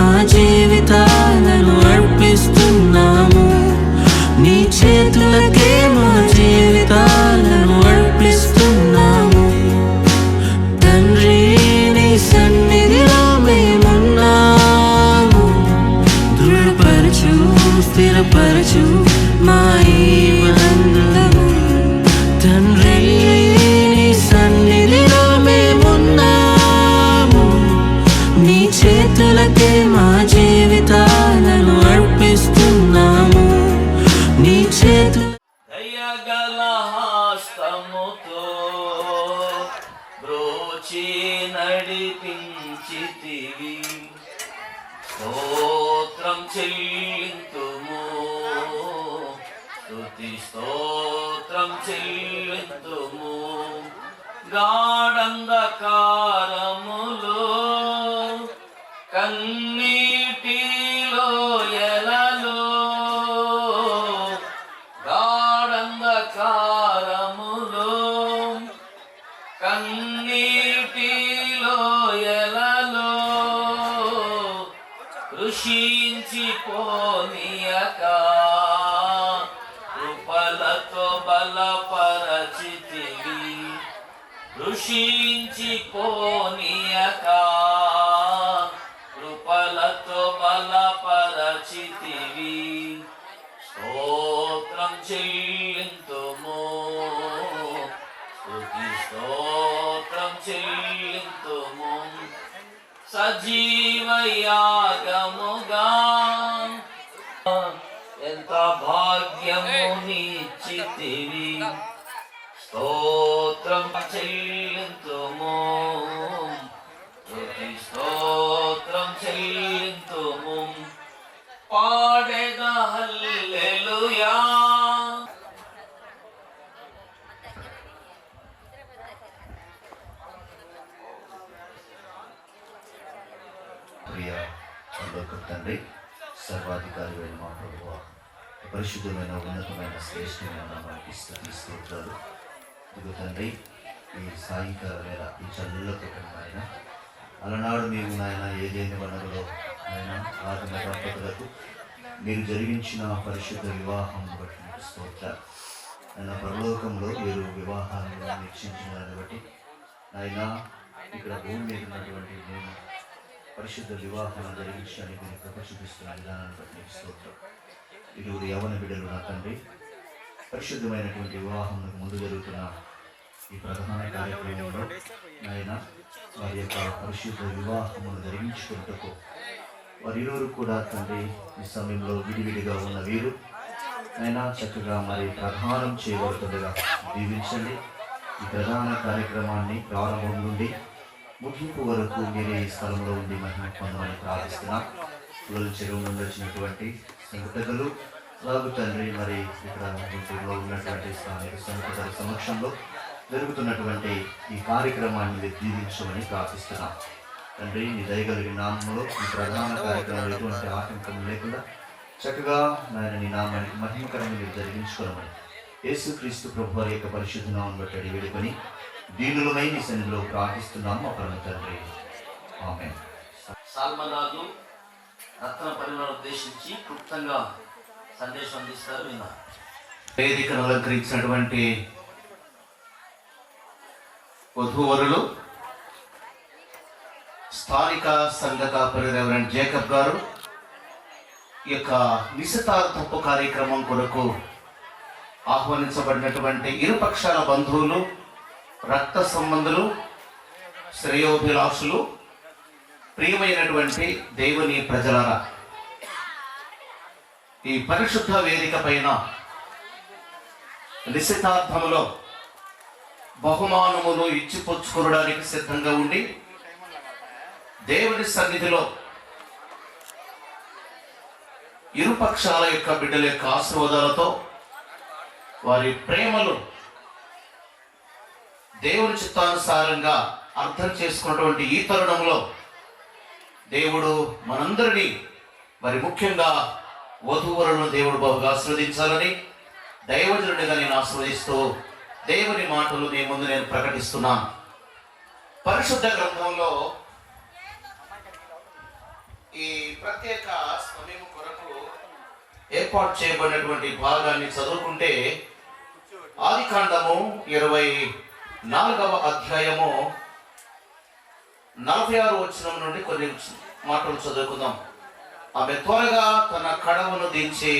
మా జీవితాలను అర్పిస్తున్నాము. నీ చేతులకే మా జీవితాలను అర్పిస్తున్నాము. తండ్రి నీ సన్నిధిలో మేమున్నాము. దృఢపరచు, స్థిరపరచు మా ఈ బంధము. తండ్రి నీ సన్నిధిలో మేమున్నాము. నీ చేతులకే మా జీవితాలను అర్పిస్తున్నాము. నీ చేతుల దయగల హస్తముతో బ్రోచి నడిపించితివి. స్తోత్రం చెల్లింతుము, స్తుతి స్తోత్రం చెల్లింతుము. గాఢంధకారములో కన్నీటిలో ఎలలో, గాఢంధకారములో కన్నీటిలో ఎలలో కృషించిపోనీయక కృపలతో బలపరచితివి. కృషించిపోనీయక కృపలతో బలపరచితివి. స్తోత్రం చెల్లింతుము, స్తుతి స్తోత్రం చెల్లింతుము. సజీవ యాగముగా ఎంత భాగ్యము నీచితివి. స్తోత్రం చెల్లింతుము, స్తుతి స్తోత్రం చెల్లింతుము. పాడెద హల్లెలూయా. ప్రియ పరలోకపు తండ్రి, సర్వాధికారి అయిన మా ప్రభువా, పరిశుద్ధమైన ఉన్నతమైన శ్రేష్టమైన నామానికి స్తుతి స్తోత్రాలు. ఇదిగో తండ్రి, ఈ సాయంకాల వేళ ఈ చల్లులతో ఆయన అలనాడు మేము నాయన ఏదైనా వనరులో ఆయన ఆదిమ దంపతులకు మీరు జరిగించిన పరిశుద్ధ వివాహం బట్టి మీకు స్తోత్రాలు. ఆయన పరలోకంలో మీరు వివాహాలను వీక్షించిన దాన్ని బట్టి ఆయన ఇక్కడ భూమి మీద ఉన్నటువంటి నేను పరిశుద్ధ వివాహాలను జరిగించడానికి మీరు కృప చూపిస్తున్న విధానాన్ని బట్టి మీకు స్తోత్రం. ఇరువురు యవన బిడ్డలు నా తండ్రి, పరిశుద్ధమైనటువంటి వివాహంకు ముందు జరుగుతున్న ఈ ప్రధాన కార్యక్రమంలో ఆయన వారి యొక్క పరిశుద్ధ వివాహమును జరిగించుకుంటూ వారిరువురు కూడా తండ్రి ఈ సమయంలో విడివిడిగా ఉన్న వీరు ఆయన చక్కగా మరి ప్రధానం చేయబడుతుండగా దీవించండి. ఈ ప్రధాన కార్యక్రమాన్ని ప్రారంభం నుండి ముగింపు వరకు మీరే ఈ స్థలంలో ఉండి మహిమ పొందమని ప్రార్థిస్తున్నాం. పుల్లల చెరువు నుండి వచ్చినటువంటి సంఘటనలు అలాగే తండ్రి మరి ఇక్కడ గుంటూరులో ఉన్నటువంటి స్థానిక సంఘటనల సమక్షంలో జరుగుతున్నటువంటి ఈ కార్యక్రమాన్ని మీరు దీవించమని ప్రార్థిస్తున్నాం. తండ్రి నీ దయగలిగిన నామంలో ఈ ప్రధాన కార్యక్రమంలో ఎటువంటి ఆటంకం లేకుండా చక్కగా నాయన నీ నామానికి మహిమకరంగా మీరు జరిగించుకోమని యేసుక్రీస్తు ప్రభు వారి యొక్క పరిశుద్ధ నామమును బట్టి అడిగి వేడుకొని దీనులమై నీ సన్నిధిలో ప్రార్థిస్తున్నాము మా పరమ తండ్రి, ఆమేన్. సాల్మరాజు రత్న పరిమళ ఉద్దేశించి క్లుప్తంగా సందేశం అందిస్తారు. విన్నారు. వేదికను అలంకరించినటువంటి వధూవరులు స్థానిక సంఘ కాపరి రెవరెండ్ జేకబ్ గారు ఈ యొక్క నిశ్చితార్థపు కార్యక్రమం కొరకు ఆహ్వానించబడినటువంటి ఇరుపక్షాల బంధువులు, రక్త సంబంధులు, శ్రేయోభిలాషులు, ప్రియమైనటువంటి దేవుని ప్రజలారా, ఈ పరిశుద్ధ వేదిక పైన నిశ్చితార్థములో బహుమానములు ఇచ్చిపుచ్చుకోవడానికి సిద్ధంగా ఉండి దేవుని సన్నిధిలో ఇరుపక్షాల యొక్క బిడ్డల యొక్క ఆశీర్వాదాలతో వారి ప్రేమలు దేవుని చిత్తానుసారంగా అర్థం చేసుకున్నటువంటి ఈ తరుణంలో దేవుడు మనందరినీ మరి ముఖ్యంగా వధూవరులను దేవుడు బహుగా ఆశీర్వదించాలని దైవజనుడిగా నేను ఆశీర్వదిస్తూ దేవుని మాటలు మీ ముందు నేను ప్రకటిస్తున్నాను. పరిశుద్ధ గ్రంథంలో ఈ ప్రత్యేక సమయం కొరకు ఏర్పాటు చేయబడినటువంటి భాగాన్ని చదువుకుంటే ఆదికాండము 24వ అధ్యాయము 46 వచనం నుండి కొన్ని మాటలు చదువుకుందాం. ఆమె త్వరగా తన కడవను దించి,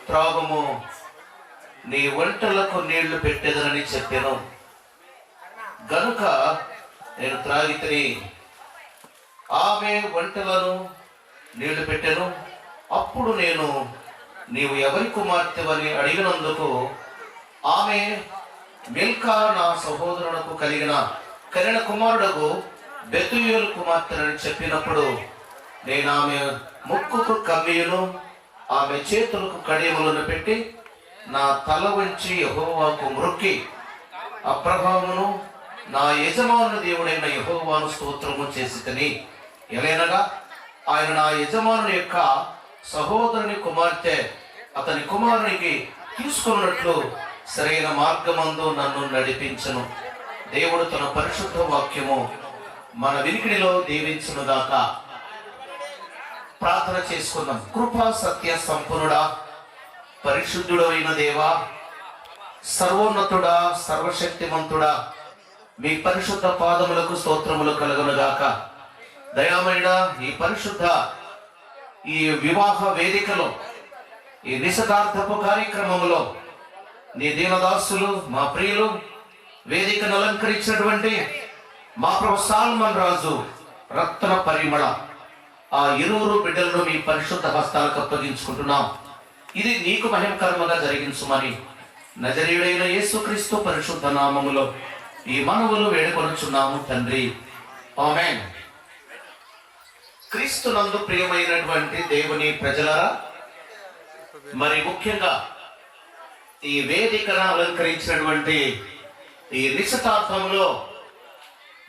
త్రాగుము, నీ ఒంటలకు నీళ్లు పెట్టెదనని చెప్పాను. గనుక నేను త్రాగితిని. ఆమె ఒంటలను నీళ్లు పెట్టెను. అప్పుడు నేను, నీవు ఎవరి కుమార్తెవని అడిగినందుకు ఆమె, మిల్కా నా సహోదరునకు కనిన కుమారుడకు బెతుయేలు కుమార్తెనని చెప్పినప్పుడు, నేను ఆమె ముక్కుకు కమ్మీయును, ఆమె చేతులకు కడియములను పెట్టి, నా తల వంచి యెహోవాకు మ్రొక్కి, అబ్రహామును నా యజమాను దేవుడైన యెహోవాను స్తోత్రము చేసితిని. ఎలైనగా ఆయన నా యజమాను యొక్క సహోదరుని కుమార్తె అతని కుమారునికి తీసుకున్నట్లు సరైన మార్గమందు నన్ను నడిపించను. దేవుడు తన పరిశుద్ధ వాక్యము మన వినికిడిలో దీవించునుగాక. ప్రార్థన చేసుకుందాం. కృపా సత్య సంపన్నుడా, పరిశుద్ధుడైన దేవా, సర్వోన్నతుడా, సర్వశక్తిమంతుడా, మీ పరిశుద్ధ పాదములకు స్తోత్రములు కలుగునుగాక. దయామయుడా, ఈ పరిశుద్ధ ఈ వివాహ వేదికలో, ఈ నిషిద్ధార్థపు కార్యక్రమములో నీ దీనదాసులు, మా ప్రియులు, వేదికను అలంకరించినటువంటి మా ప్రభు సాల్మన్ రాజు రత్న పరిమళ, ఆ ఇరువురు బిడ్డలను మీ పరిశుద్ధ హస్తాలకు అప్పగించుకుంటున్నాం. ఇది నీకు మహిమకరముగా జరిగించుమని నజరీయుడైన యేసుక్రీస్తు పరిశుద్ధ నామములో ఈ మనవులు వేడుకొనుచున్నాము తండ్రి, ఆమేన్. క్రీస్తునందు ప్రియమైనటువంటి దేవుని ప్రజలారా, మరి ముఖ్యంగా ఈ వేదికను అలంకరించినటువంటి ఈ నిశ్చితార్థంలో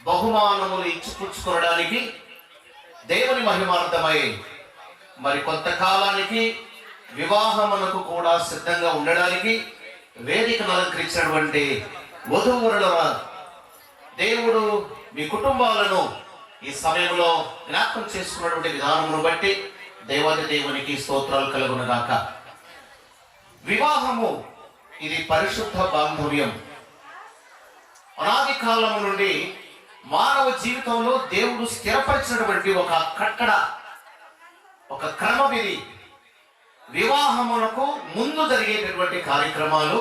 బహుమానములు ఇచ్చిపుచ్చుకోవడానికి దేవుని మహిమార్థమై మరి కొంతకాలానికి వివాహమునకు కూడా సిద్ధంగా ఉండడానికి వేదికను అలంకరించినటువంటి వధూవరుల దేవుడు మీ కుటుంబాలను ఈ సమయంలో జ్ఞాపకం చేసుకున్నటువంటి విధానమును బట్టి దేవాది దేవునికి స్తోత్రాలు కలుగునుగాక. వివాహము ఇది పరిశుద్ధ బాంధవ్యం. అనాది కాలము నుండి మానవ జీవితంలో దేవుడు స్థిరపరిచినటువంటి ఒక కట్టడ, ఒక క్రమం ఇది. వివాహమునకు ముందు జరిగేటటువంటి కార్యక్రమాలు,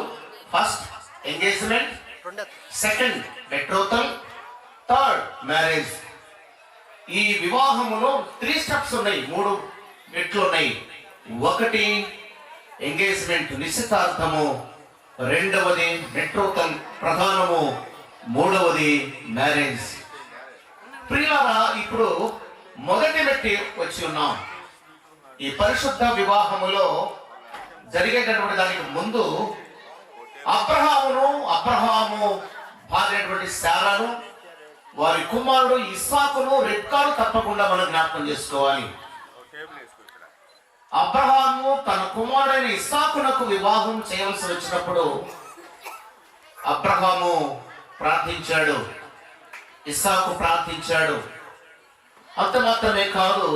first engagement, second betrothal, third marriage. ఈ వివాహములో 3 స్టెప్స్ ఉన్నాయి, 3 మెట్లు ఉన్నాయి. ఒకటి ఎంగేజ్మెంట్ నిశ్చితార్థము, రెండవది బెట్రోతల్ ప్రధానము, మూడవది మ్యారేజ్. ప్రియులారా, ఇప్పుడు మొదటి మెట్టి వచ్చి ఉన్నాం. ఈ పరిశుద్ధ వివాహములో జరిగేటటువంటి దానికి ముందు అబ్రహాము భార్యటువంటి శారాను, వారి కుమారుడు ఇస్సాకును, రెబ్కాను తప్పకుండా మనం జ్ఞాపకం చేసుకోవాలి. అబ్రహాము తన కుమారుడైన ఇస్సాకునకు వివాహం చేయవలసి వచ్చినప్పుడు అబ్రహాము ప్రార్థించాడు, ఇస్సాకు ప్రార్థించాడు. అంత మాత్రమే కాదు,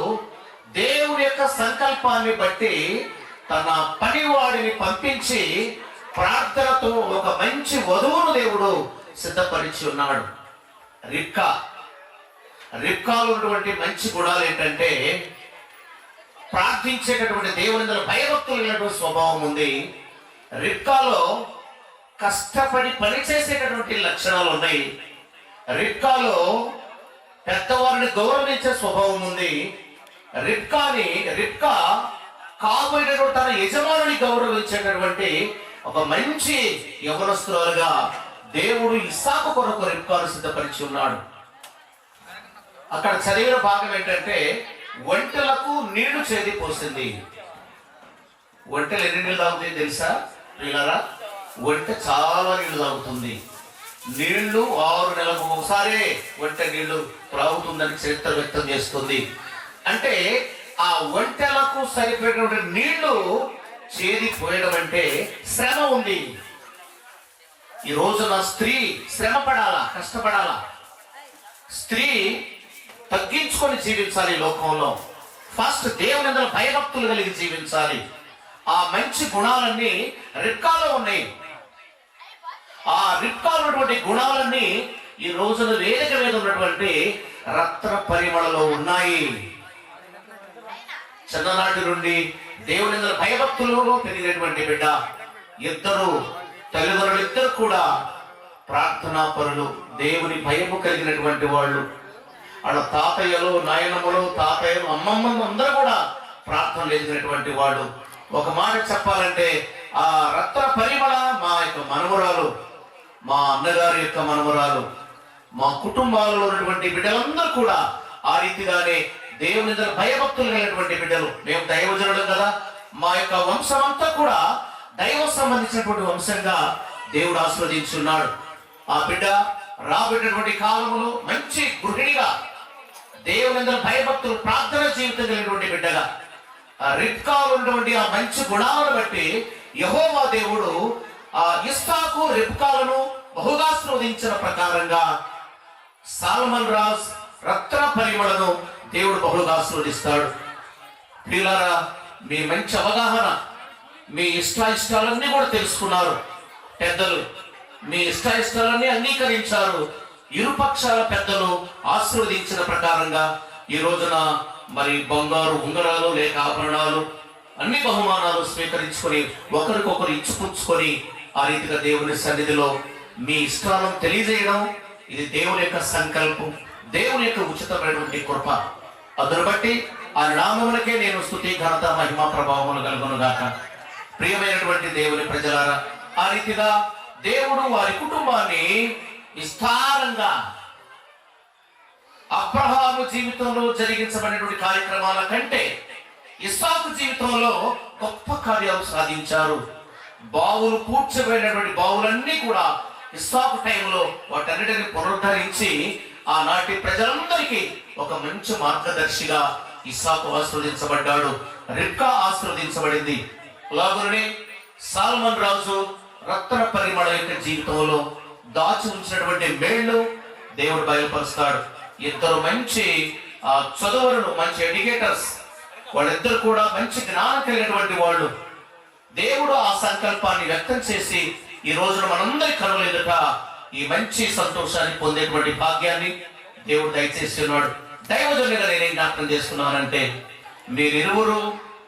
దేవుడి యొక్క సంకల్పాన్ని బట్టి తన పనివాడిని పంపించి ప్రార్థనతో ఒక మంచి వధువును దేవుడు సిద్ధపరిచి ఉన్నాడు. రిబ్కాలో ఉన్నటువంటి మంచి గుణాలు ఏంటంటే, ప్రార్థించేటటువంటి దేవుని భయభక్తులు స్వభావం ఉంది. రిబ్కాలో కష్టపడి పనిచేసేటటువంటి లక్షణాలు ఉన్నాయి. రిబ్కాలో పెద్దవారిని గౌరవించే స్వభావం ఉంది. రిబ్కా కాబోయేటటువంటి తన యజమానుని గౌరవించేటటువంటి ఒక మంచి యవనస్తురాలుగా దేవుడు ఇస్సాకు కొరకు రిబ్కాను సిద్ధపరిచి ఉన్నాడు. అక్కడ చదివిన భాగం ఏంటంటే, ఒంటెలకు నీళ్లు చేది పోసింది. ఒంటెలు ఎన్ని నీళ్ళు తాగుతాయి తెలుసా ప్రియులారా? ఒంటె చాలా నీళ్లు తాగుతుంది. నీళ్లు 6 నెలలకు ఒకసారి ఒంటె నీళ్లు త్రాగుతుందని చరిత్ర వ్యక్తం చేస్తుంది. అంటే ఆ ఒంటెలకు సరిపోయేటువంటి నీళ్లు చేది పోయడం అంటే శ్రమ ఉంది. ఈ రోజున స్త్రీ శ్రమ పడాలా, కష్టపడాలా. స్త్రీ తగ్గించుకొని జీవించాలి. లోకంలో ఫస్ట్ దేవుని అందరూ భయభక్తులు కలిగి జీవించాలి. ఆ మంచి గుణాలన్నీ రిబ్కాలో ఉన్నాయి. ఆ రిబ్కాలో ఉన్నటువంటి గుణాలన్నీ ఈ రోజున వేదిక మీద ఉన్నటువంటి రత్న పరిమళలో ఉన్నాయి. చిన్ననాటి నుండి దేవుని అందరూ భయభక్తులలో పెరిగినటువంటి బిడ్డ. ఇద్దరు తల్లిదండ్రులు ఇద్దరు కూడా ప్రార్థనా పరులు, దేవుని భయము కలిగినటువంటి వాళ్ళు. వాళ్ళ తాతయ్యలు, నాయనమ్మలు, తాతయ్యలు, అమ్మమ్మలు అందరూ కూడా ప్రార్థనలు ఎదిగినటువంటి వాడు. ఒక మాట చెప్పాలంటే ఆ రత్న పరిమళ మా యొక్క మనవరాలు, మా అన్నగారి యొక్క మనవరాలు, మా కుటుంబాలలో ఉన్నటువంటి బిడ్డలందరూ కూడా ఆ రీతిగానే దేవుని దగ్గర భయభక్తులు కలిగినటువంటి బిడ్డలు. మేము దైవజనులు కదా, మా యొక్క వంశం అంతా కూడా దైవ సంబంధించినటువంటి వంశంగా దేవుడు ఆశీర్వదించున్నాడు. ఆ బిడ్డ రాబోయేటటువంటి కాలంలో మంచి గృహిణిగా, దేవుని అందరూ భయభక్తులు ప్రార్థన జీవితం కలిగినటువంటి బిడ్డగా, రిబ్కాలో ఉన్నటువంటి ఆ మంచి గుణాలను బట్టి యెహోవా దేవుడు ఆ ఇస్సాకు రిబ్కాలను బహుగా ఆశీర్వదించిన ప్రకారంగా సాల్మన్ రాజ్ రత్న పరిమళను దేవుడు బహుగా ఆశీర్వదిస్తాడు. ప్రియులారా, మీ మంచి అవగాహన, మీ ఇష్టాయిష్టాలన్నీ కూడా తెలుసుకున్నారు. పెద్దలు మీ ఇష్టాయిష్టాలన్నీ అంగీకరించారు. ఇరుపక్షాల పెద్దలు ఆశీర్వదించిన ప్రకారంగా ఈ రోజున మరి బంగారు ఉంగరాలు లేక ఆభరణాలు అన్ని బహుమానాలు స్వీకరించుకొని ఒకరికొకరు ఇచ్చిపుచ్చుకొని ఆ రీతిగా దేవుని సన్నిధిలో మీ ఇష్టాలను తెలియజేయడం, ఇది దేవుని యొక్క సంకల్పం, దేవుని యొక్క ఉచితమైనటువంటి కృప. అందును బట్టి ఆ నామములకే నేను స్తుతి, ఘనత, మహిమ, ప్రభావములు కలుగునుగాక. ప్రియమైనటువంటి దేవుని ప్రజలారా, ఆ రీతిగా దేవుడు వారి కుటుంబాన్ని విస్తారంగా అబ్రహాము జీవితంలో జరిగించబడినటువంటి కార్యక్రమాల కంటే ఇస్సాకు జీవితంలో గొప్ప కార్యాలు సాధించారు. బావులు పూడ్చబడినటువంటి బావులన్నీ కూడా ఇస్సాకు టైంలో వాటన్నిటిని పునరుద్ధరించి ఆనాటి ప్రజలందరికీ ఒక మంచి మార్గదర్శిగా ఇస్సాకు ఆశీర్వదించబడ్డాడు. రిబ్కా ఆశీర్వదించబడింది. అలాగనే సాల్మన్ రాజు రత్న పరిమళ యొక్క జీవితంలో దాచి ఉంచినటువంటి మేళ్లు దేవుడు బయలుపరుస్తాడు. ఇద్దరు మంచి చదువులను, మంచి ఎడ్యుకేటర్స్, వాళ్ళిద్దరు కూడా మంచి జ్ఞానం కలిగినటువంటి వాళ్ళు. దేవుడు ఆ సంకల్పాన్ని వ్యక్తం చేసి ఈ రోజున మనందరి కనుల ఎదుట ఈ మంచి సంతోషాన్ని పొందేటువంటి భాగ్యాన్ని దేవుడు దయచేసి ఉన్నాడు. దైవజనులుగా నేనేం జ్ఞాపకం చేసుకున్నానంటే, మీరిరువురు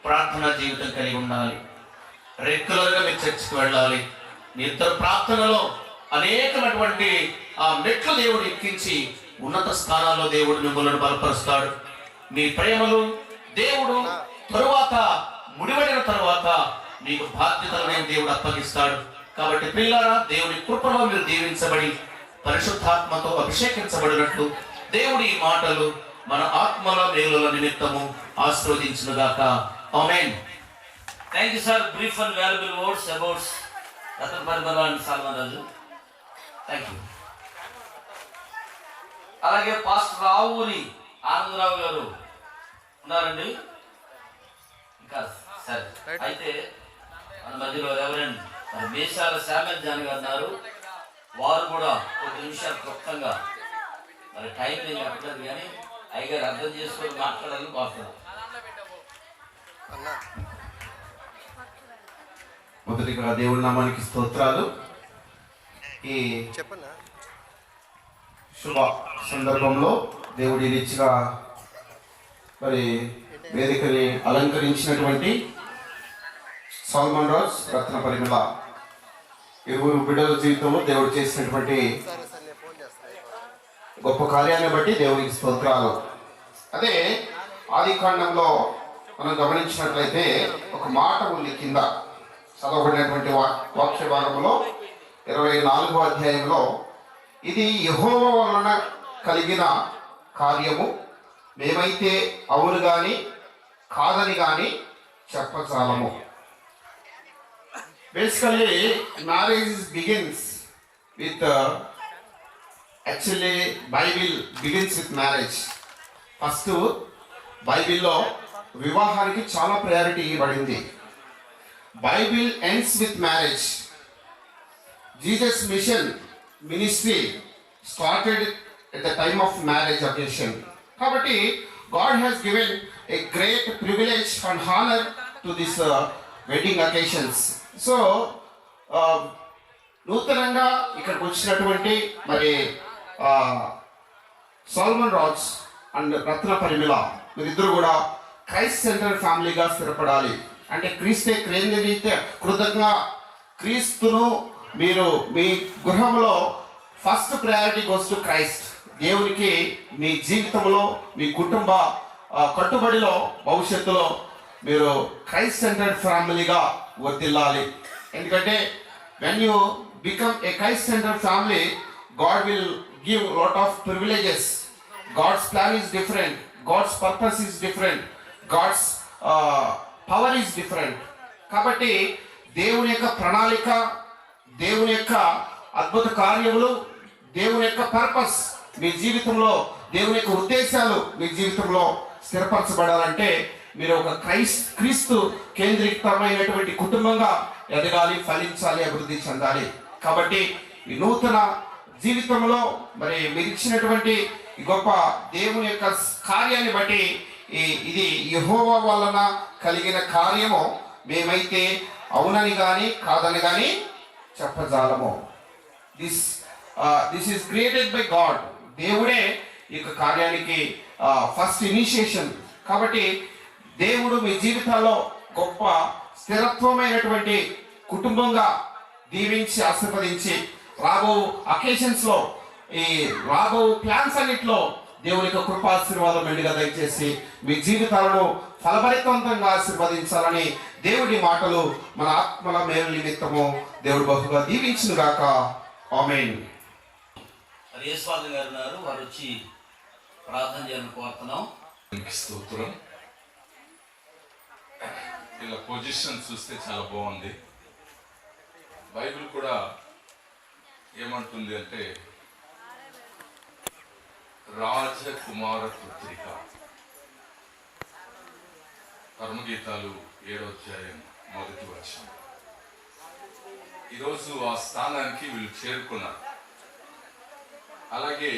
ప్రార్థనా జీవితం కలిగి ఉండాలి. రెగ్యులర్ గా మీరు చర్చికి వెళ్ళాలి. మీ ఇద్దరు ప్రార్థనలో అనేకమైనటువంటి ఆ మెట్లు దేవుడు ఎక్కించి ఉన్నత స్థానాల్లో దేవుడు మిమ్మల్ని బలపరుస్తాడు. మీ ప్రేమలు దేవుడు తరువాత ముడిపడిన తరువాత మీకు బాధ్యతలను దేవుడు అప్పగిస్తాడు. కాబట్టి ప్రియులారా, దేవుని కృపలో మీరు దీవించబడి పరిశుద్ధాత్మతో అభిషేకించబడినట్లు దేవుడి ఈ మాటలు మన ఆత్మల మేలుల నిమిత్తము ఆశీర్వదించునుగాక. Amen. Thank you sir. Brief and valuable words about Ratna Parimala and Salman Raju. Thank you. అలాగే పాస్టర్ రావుని ఆనందరావు గారు ఉన్నారండి. ఇంకా సరే, అయితే మన మధ్యలో రెవరెండ్ మరి మేషాల శామ్యూల్ జాన్ గారు ఉన్నారు. వారు కూడా కొద్ది నిమిషాలు క్లుప్తంగా, మరి టైం నేను చెప్పలేదు కానీ అయ్యగారు అర్థం చేసుకొని మాట్లాడాలని కోరుతున్నాను. మొదటిగా దేవుడి నామానికి స్తోత్రాలు. ఈ శుభ సందర్భంలో దేవుడి రీతిగా మరి వేదికని అలంకరించినటువంటి సాల్మన్ రాజ్ రత్న పరిమళ ఇరువురు బిడ్డల జీవితంలో దేవుడు చేసినటువంటి గొప్ప కార్యాన్ని బట్టి దేవునికి స్తోత్రాలు. అదే ఆది కాండంలో మనం గమనించినట్లయితే ఒక మాట ఉంది కింద చదవబడినటువంటి వాక్య భాగంలో 24వ అధ్యాయంలో, ఇది యెహోవా వలన కలిగిన కార్యము, మేమైతే అవును గాని కాదని గాని చెప్పజాలము. Basically marriage begins with actually Bible begins with marriage. First బైబిల్లో వివాహానికి చాలా ప్రయారిటీ ఇవ్వబడింది. Bible ends with marriage. Jesus' mission ministry started at the time of marriage occasion. కాబట్టి God has given a great privilege and honor to this wedding occasions. So నూతనంగా ఇక్కడికి వచ్చినటువంటి మరి Solomon Raj and రత్న పరిమిళ మీరిద్దరు కూడా క్రైస్ట్ సెంటర్ ఫ్యామిలీగా స్థిరపడాలి. అంటే క్రీస్తే కేంద్రీకృత కృతంగా క్రీస్తును మీరు మీ గృహంలో first priority goes to Christ. దేవునికి మీ జీవితంలో మీ కుటుంబ కట్టుబడిలో భవిష్యత్తులో మీరు క్రైస్ట్ సెంటర్డ్ ఫ్యామిలీగా వర్ధిల్లాలి. ఎందుకంటే when you become a Christ centred family, God will give lot of privileges. God's plan is different, God's purpose is different, God's power is different. కాబట్టి దేవుని యొక్క ప్రణాళిక, దేవుని యొక్క అద్భుత కార్యములు, దేవుని యొక్క పర్పస్ మీ జీవితంలో, దేవుని యొక్క ఉద్దేశాలు మీ జీవితంలో స్థిరపరచబడాలంటే మీరు ఒక క్రీస్తు కేంద్రీకృతమైనటువంటి కుటుంబంగా ఎదగాలి, ఫలించాలి, అభివృద్ధి చెందాలి. కాబట్టి ఈ నూతన జీవితంలో మరి మీరు ఇచ్చినటువంటి గొప్ప దేవుని యొక్క కార్యాన్ని బట్టి ఇది యెహోవా వలన కలిగిన కార్యము మేమైతే అవునని కానీ కాదని కానీ చెప్పజాలము. This is created by God. దేవుడే ఈ యొక్క కార్యానికి ఫస్ట్ ఇనిషియేషన్. కాబట్టి దేవుడు మీ జీవితాల్లో గొప్ప స్థిరత్వమైనటువంటి కుటుంబంగా దీవించి ఆశీర్వదించి రాబో అకేషన్స్ లో, ఈ రాబో ప్లాన్స్ అన్నిట్లో దేవుని యొక్క కృపాశీర్వాదం మెండుగా దయచేసి మీ జీవితాలను ఫలభరితవంతంగా ఆశీర్వదించాలని దేవుడి మాటలు మన ఆత్మల మేలు నిమిత్తము దేవుడు బహుగా దీవించును గాక. ఆమేన్. మరి యేసుపాదం గారు ఉన్నారు, వారు వచ్చి ప్రార్థన చేయాలని కోరుతున్నాం. స్తోత్రం. ఇలా పొజిషన్ చూస్తే చాలా బాగుంది. బైబిల్ కూడా ఏమంటుంది అంటే రాజకుమార పుత్రిక, కర్మగీతాలు 7వ అధ్యాయం 1వ వచనం. ఈరోజు ఆ స్థానానికి వీళ్ళు చేరుకున్నారు. అలాగే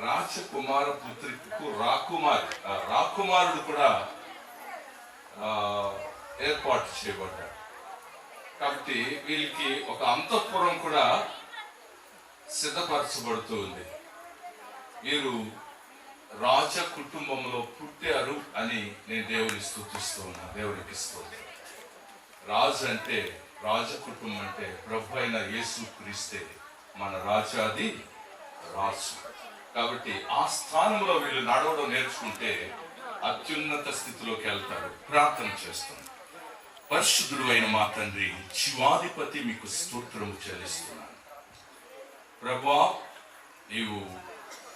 రాజకుమార పుత్రికకు రాకుమారుడు కూడా ఏర్పాటు చేయబడ్డాడు. కాబట్టి వీళ్ళకి ఒక అంతఃపురం కూడా సిద్ధపరచబడుతూ ఉంది. వీరు రాజ కుటుంబంలో పుట్టారు అని నేను దేవుని స్తుతిస్తూ ఉన్నా. దేవునికి స్తోత్రం. రాజు అంటే, రాజ కుటుంబం అంటే ప్రభు అయిన యేసు క్రీస్తే మన రాజాది రాజు. కాబట్టి ఆ స్థానంలో వీళ్ళు నడవడం నేర్చుకుంటే అత్యున్నత స్థితిలోకి వెళ్తారు. ప్రార్థన చేస్తాం. పరిశుద్ధుడు అయిన మా తండ్రి, జీవాధిపతి, మీకు స్తోత్రము చెల్లిస్తున్నాను. ప్రభువా, నీవు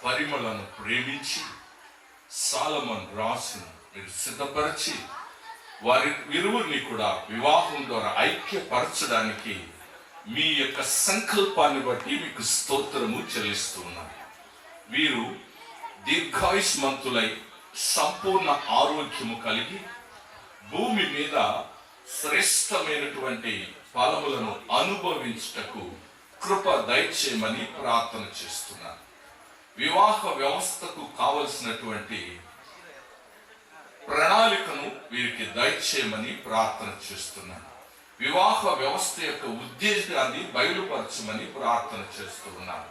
పరిమళను ప్రేమించి సాలమన్ రాజును మీరు సిద్ధపరిచి వారి ఇరువురిని కూడా వివాహం ద్వారా ఐక్యపరచడానికి మీ యొక్క సంకల్పాన్ని బట్టి మీకు స్తోత్రము చెల్లిస్తున్నాను. వీరు దీర్ఘాయుష్మంతులై సంపూర్ణ ఆరోగ్యము కలిగి భూమి మీద శ్రేష్టమైనటువంటి ఫలములను అనుభవించుటకు కృప దయచేయమని ప్రార్థన చేస్తున్నాను. వివాహ వ్యవస్థకు కావలసినటువంటి ప్రణాళికను వీరికి దయచేయమని ప్రార్థన చేస్తున్నాను. వివాహ వ్యవస్థ యొక్క ఉద్దేశాన్ని బయలుపరచమని ప్రార్థన చేస్తున్నాను.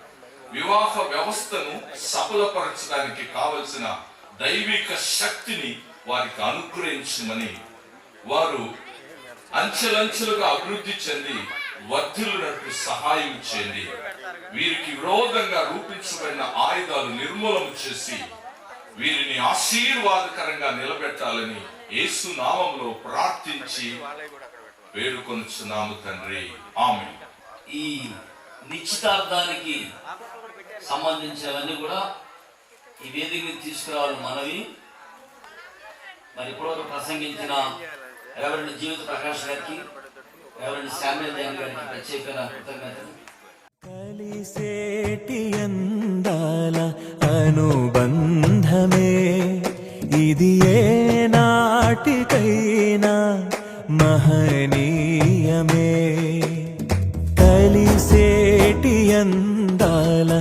వివాహ వ్యవస్థను సఫలపరచడానికి కావలసిన దైవిక శక్తిని వారికి అనుగ్రహించమని, వారు అంచెలంచెలుగా అభివృద్ధి చెంది వర్ధిల్లునట్లు సహాయం చేయండి. వీరికి విరోధంగా రూపించబడిన ఆయుధాలు నిర్మూలన చేసి వీరిని ఆశీర్వాదకరంగా నిలబెట్టాలని యేసు నామములో ప్రార్థించి వేడుకొనుచున్నాము తండ్రి. ఆమేన్. ఈ నిశ్చితార్థానికి సంబంధించినవన్నీ కూడా ఈ వేదికకి తీసుకురావాలి మనవి. మరి ఇప్పటివరకు ప్రసంగించిన రెవరెండ్ జీవిత ప్రకాష్ గారికి, రెవరెండ్ శామ్యూల్ జాన్ గారికి ప్రత్యేకమైన కృతజ్ఞతలు. కలిసేటి అందాల అనుబంధమే ఇది ఏ నాటికైనా మహనీయమే. కలిసేటి అందాల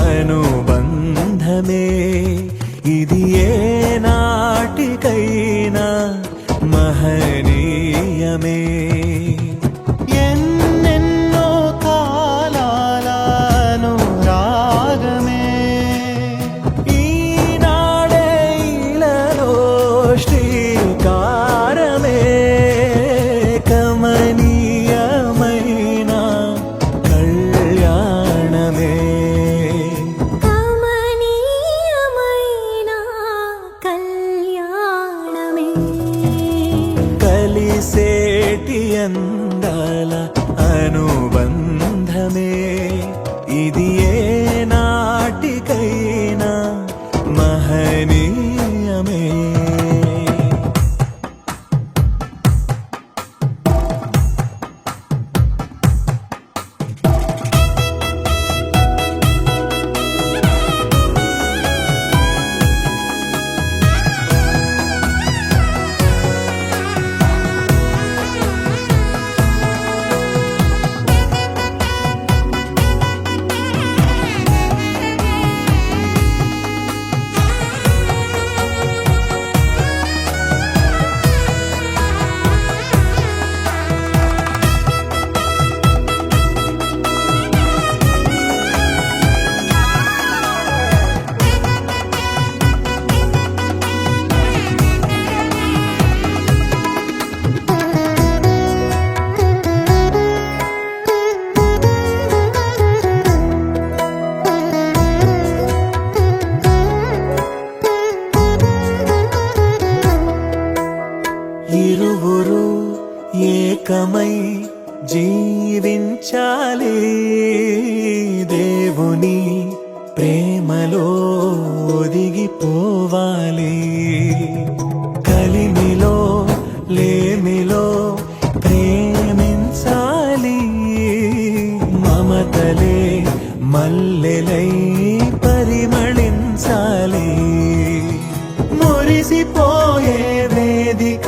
అనుబంధమే ఇది ఏ కలిసేటి అందాల అనుబంధమే ఇది ఏ నాటికైనా మహనీయమే. ఇరువురు ఏకమై జీవించాలి, దేవుని ప్రేమలో ఒదిగిపోవాలి. కలిమిలో లేమిలో ప్రేమించాలి, మమతలే మల్లెలై పరిమళించాలి. మురిసిపోయే వేదిక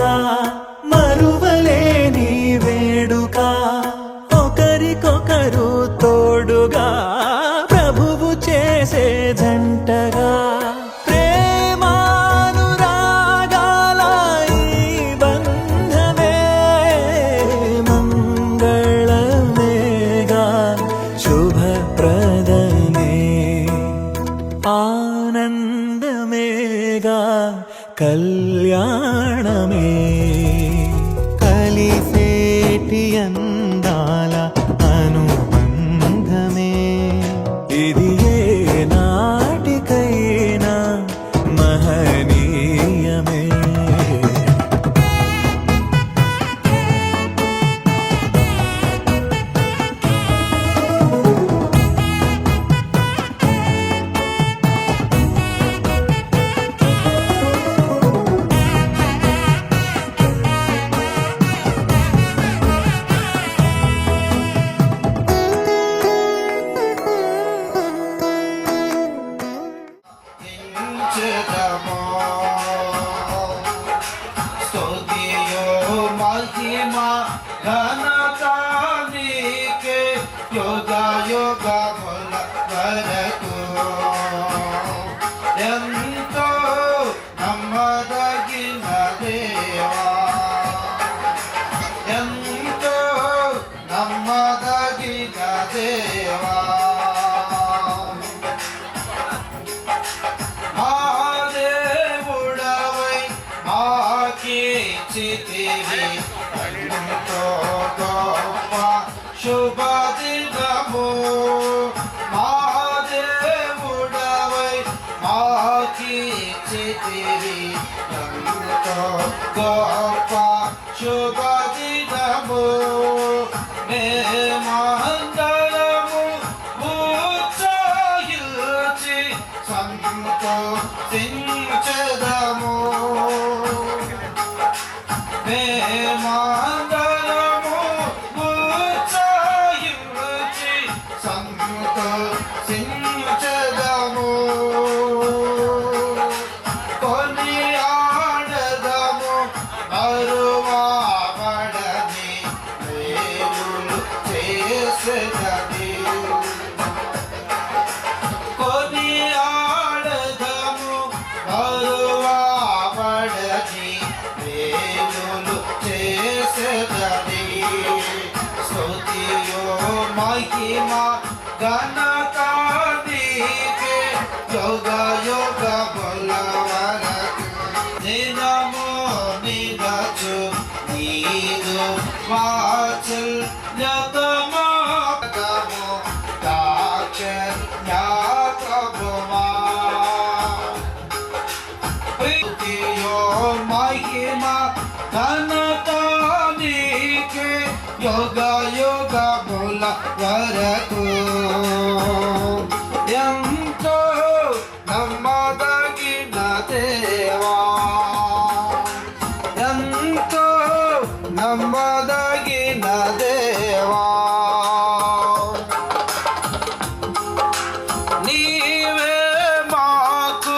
మరువలేని వేడుక, ఒకరికొకరు తోడుగా ప్రభువు చేసే జంటగా. ప్రేమానురాగాల ఈ బంధమే మంగళమేగా, శుభప్రదమే, ఆనందమేగా, కళ్యాణమే. కలిసేటి అందాల అనుబంధమే ఇది ఏ నాటికైనా మహనీయమే. స్తుతియో మహిమ ఘనత నీకే యుగ యుగముల వరకు. ఎంతో నమ్మదగిన దేవా, ఎంతో నమ్మదగిన దేవా. చితివి ఎంతో గొప్ప శుభదినము, మా దేవుడవై మాకిచ్చితివి ఎంతో గొప్ప శుభదినము. మేమందరము ఉత్సాహించి సంతోషించెదము. మేమందరము ఉత్సాహించి సంతోషించెదము. కొనియాడెదము మరువబడని మేలులు చేసెదని. కొనియాడెదము మరువబడని మేలులు చేసెదని. స్తుతియో మహిమ ఘనత నీకే యుగ యుగముల వరకు. దినము నిదచు నీదు వాత్సల్యతము దాక్షిణ్యతముమా. స్తుతియో మహిమ ఘనత వరకు ఎంతో నమ్మదగిన దేవా, ఎంతో నమ్మదగిన దేవా, నీవే మాకు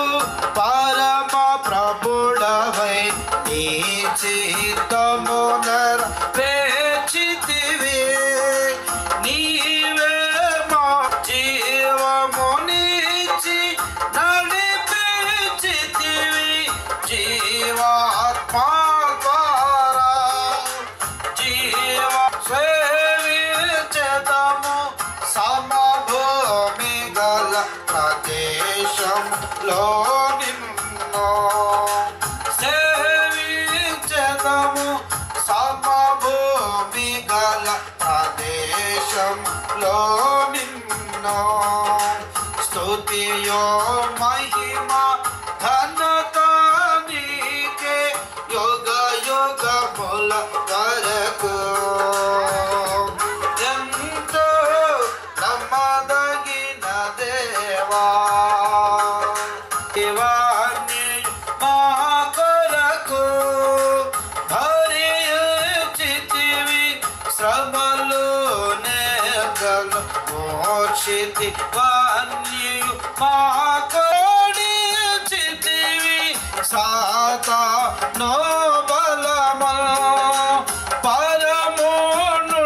పరమ ప్రభుడవై నీ చిత్తమున పేచితివి, నీవే మా జీవమునిచి నడిపించితివి, జీవాత్మా ద్వారా జీవ సేవించెదము సమభూమి గల ప్రదేశంలో నిన్ను సేవించెదము సమభూమి గల ప్రదేశంలో నిన్ను స్తుతియో మహిమ ఘనత నీకే యుగ యుగముల వరకు ఎంతో నమ్మదగిన దేవా, దేవాన్ని మా కొరకు భరించితివి, శ్రమలోనే గల మోక్షితి వాణ్యు మా కోడిచితివి, సాతాను బలము పరమును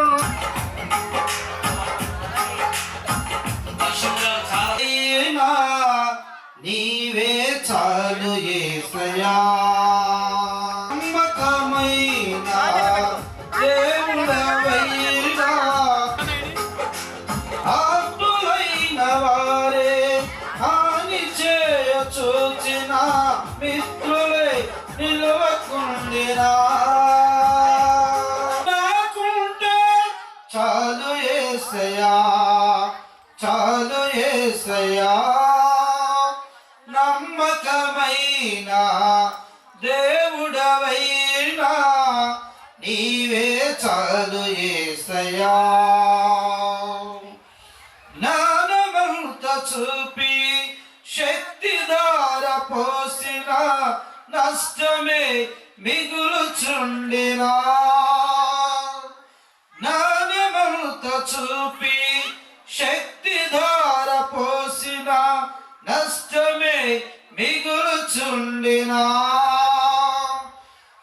అయినా నీవే చాలు యేసయ్యా, నమ్మకమైన దేవుడవైనా ఆప్తులైన వారే హాని చేయ చూచిన మిత్రులే నిలవకుండినా, నాకుంటే చాలు యేసయ్యా, చాలు యేసయ్యా, నమ్మకమైన దేవుడవైనా నీవే చాలు యేసయ్యా, జ్ఞానమంత చూపి శక్తి దార పోసిన నష్టమే మిగులుచుండినా, జ్ఞానమంత చూపి శక్తి ధార పోసిన నష్టమే మిగులుచుండినా,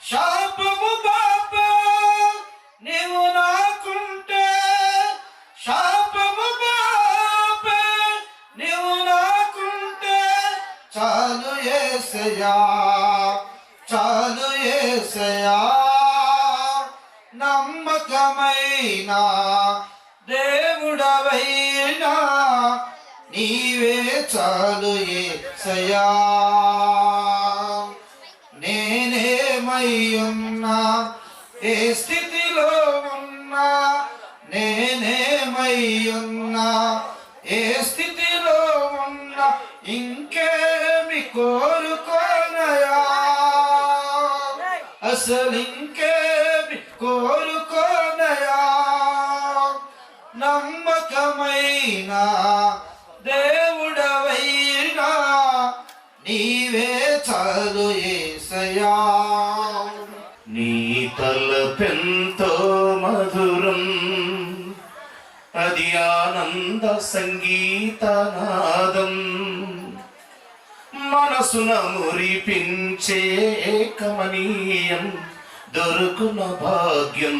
శాపము పాప నీవు నాకుంటే, శాపము పాప నీవు నాకుంటే చాలు యేసయ్యా, చాలు యేసయ్యా, నమ్మకమైన దేవుడవైనా నీవే చాలు యేసయ్యా, నేనేమయ్యున్నా ఏ స్థితిలో ఉన్నా, నేనేమయ్యున్నా ఏ స్థితిలో ఉన్నా ఇంకేమి కోరుకోనయా, అసలు ఇంకేమి కోరుకోనయా, నమ్మకమైన దేవుడవైనా నీవే చాలు యేసయ్యా, నీ తలపెంతో మధురం, అది ఆనంద సంగీతనాదం, మనసున మురిపించే కమనీయం, దొరుకున భాగ్యం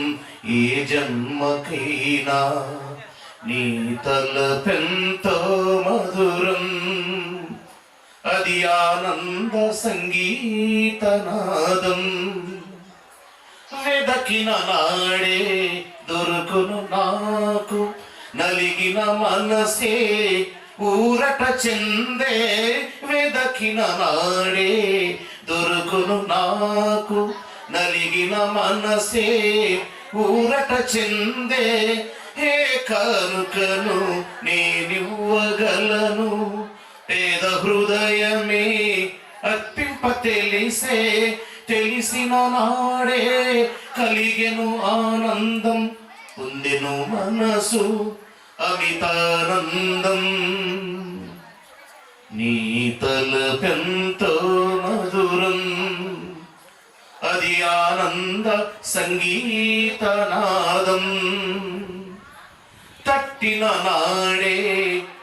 ఏ జన్మకైనా, నీ తలపెంతో మధురం, అది ఆనంద సంగీతనాదం, వెదకిన నాడే దొరుకును నాకు, నలిగిన మనసే ఊరట చెందే, వెదకిన నాడే దొరుకును నాకు, నలిగిన మనసే ఊరట చెందే, ఏ కానుకను నేనివ్వగలను, పేద హృదయమే అర్పింప తెలిసిన నాడే కలిగెను ఆనందం, పొందెను మనసు అమితానందం. నీ తలపెంతో మధురం, అది ఆనంద సంగీతనాదం. తట్టిన నాడే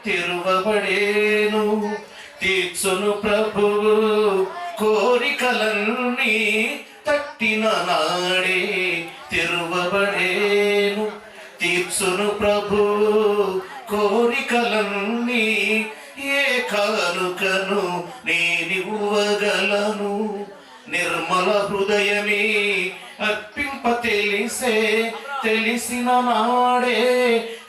తెరువబడేను, తీర్చును ప్రభువు కోరికలన్నీ. తట్టిన నాడే తెరువబడేను, తీర్చును ప్రభువు కోరికలన్నీ. ఏ కానుకను నేనివ్వగలను, నిర్మల హృదయమే అర్పింప తెలిసిన నాడే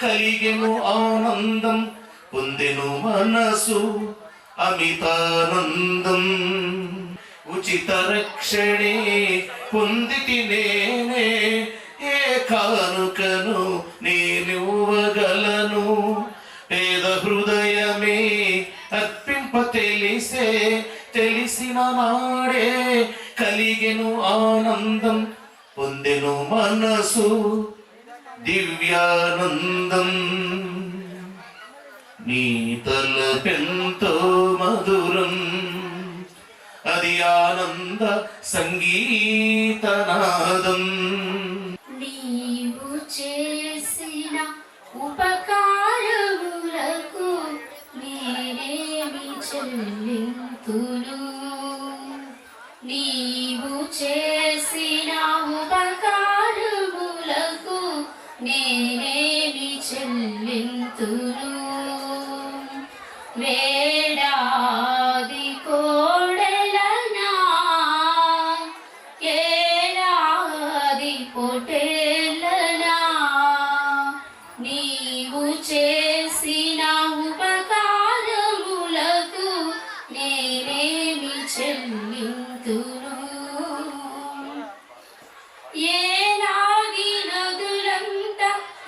కలిగెను ఆనందం. పొందెను మనసు అమితానందం. ఉచిత రక్షణే పొందితి నేనే, ఏ కానుకను నేనివ్వగలను. పేద హృదయమే అర్పింప తెలిసిన నాడే కలిగెను ఆనందం. పొందెను మనసు దివ్యానందం. నీ తలపెంతో మధురం, అది ఆనంద సంగీతనాదం. నీవు చేసిన ఉపకారములకు నేనేమి చెల్లింతును. నీవు చేసిన ఉపకారములకు నేనేమి చెల్లింతును. వేడాది కోడెలనా, ఏడాది పొటేలనా, నీవు చేసిన ఉపకారములకు నేనేమి చెల్లింతును. ఏనాది నదులంత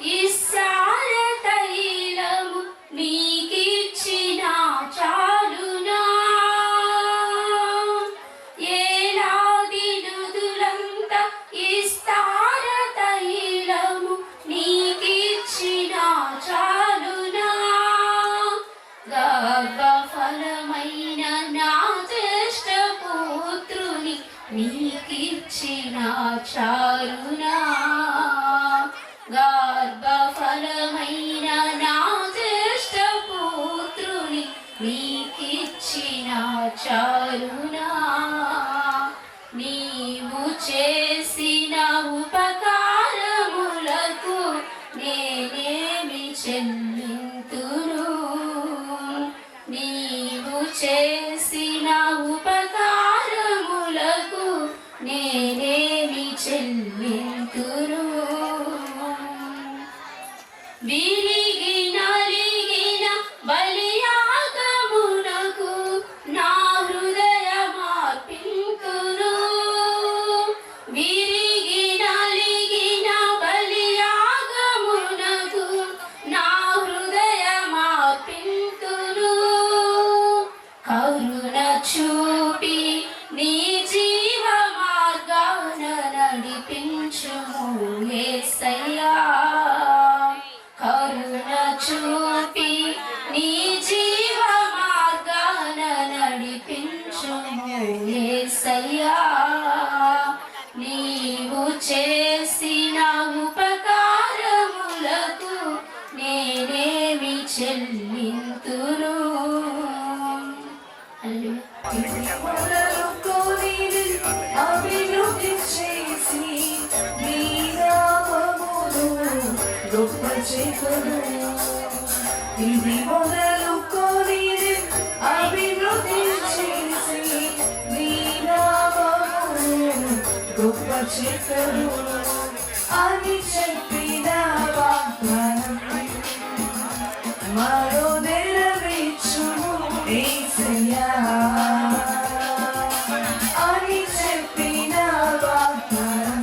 ఇస్సార తైలము నీకిచ్చిన చాలునా. ఏనాది నదులంత ఇస్తార తైలము నీకిచ్చిన చాలునా. గర్భఫలమైన నా జ్యేష్ఠ పుత్రుని నీకిచ్చిన చాలునా. గర్భఫలమైన నా జ్యేష్ఠ పుత్రుని నీకిచ్చిన చాలునా. నీవు చేసిన ఉపకారములకు నేనేమి చెల్లింతును. నీవు చేసిన ఉపకారములకు నేనేమి చెల్లింతును. విరిగి నలిగిన బలియాగమునకు నా హృదయమార్పింతును. విరిగి నలిగిన బలియాగమునకు నా హృదయమార్పింతును. కరుణ చూపి నీ జీవ మార్గాన నడిపించుము యేసయ్యా. కరుణ చూపి నీ జీవ మార్గాన నడిపించుము యేసయ్యా. నీవు చేసిన ఉపకారములకు నేనేమి చెల్లింతును. అభివృద్ధి చేసి నీ నామమును గొప్ప చేతును. ఇది మొదలుకొని అభివృద్ధి చేసి నీ నామమును గొప్ప చేతును అని చెప్పిన వాగ్దానం మరో నెరవేర్చుము యేసయ్యా. అని చెప్పిన వాగ్దానం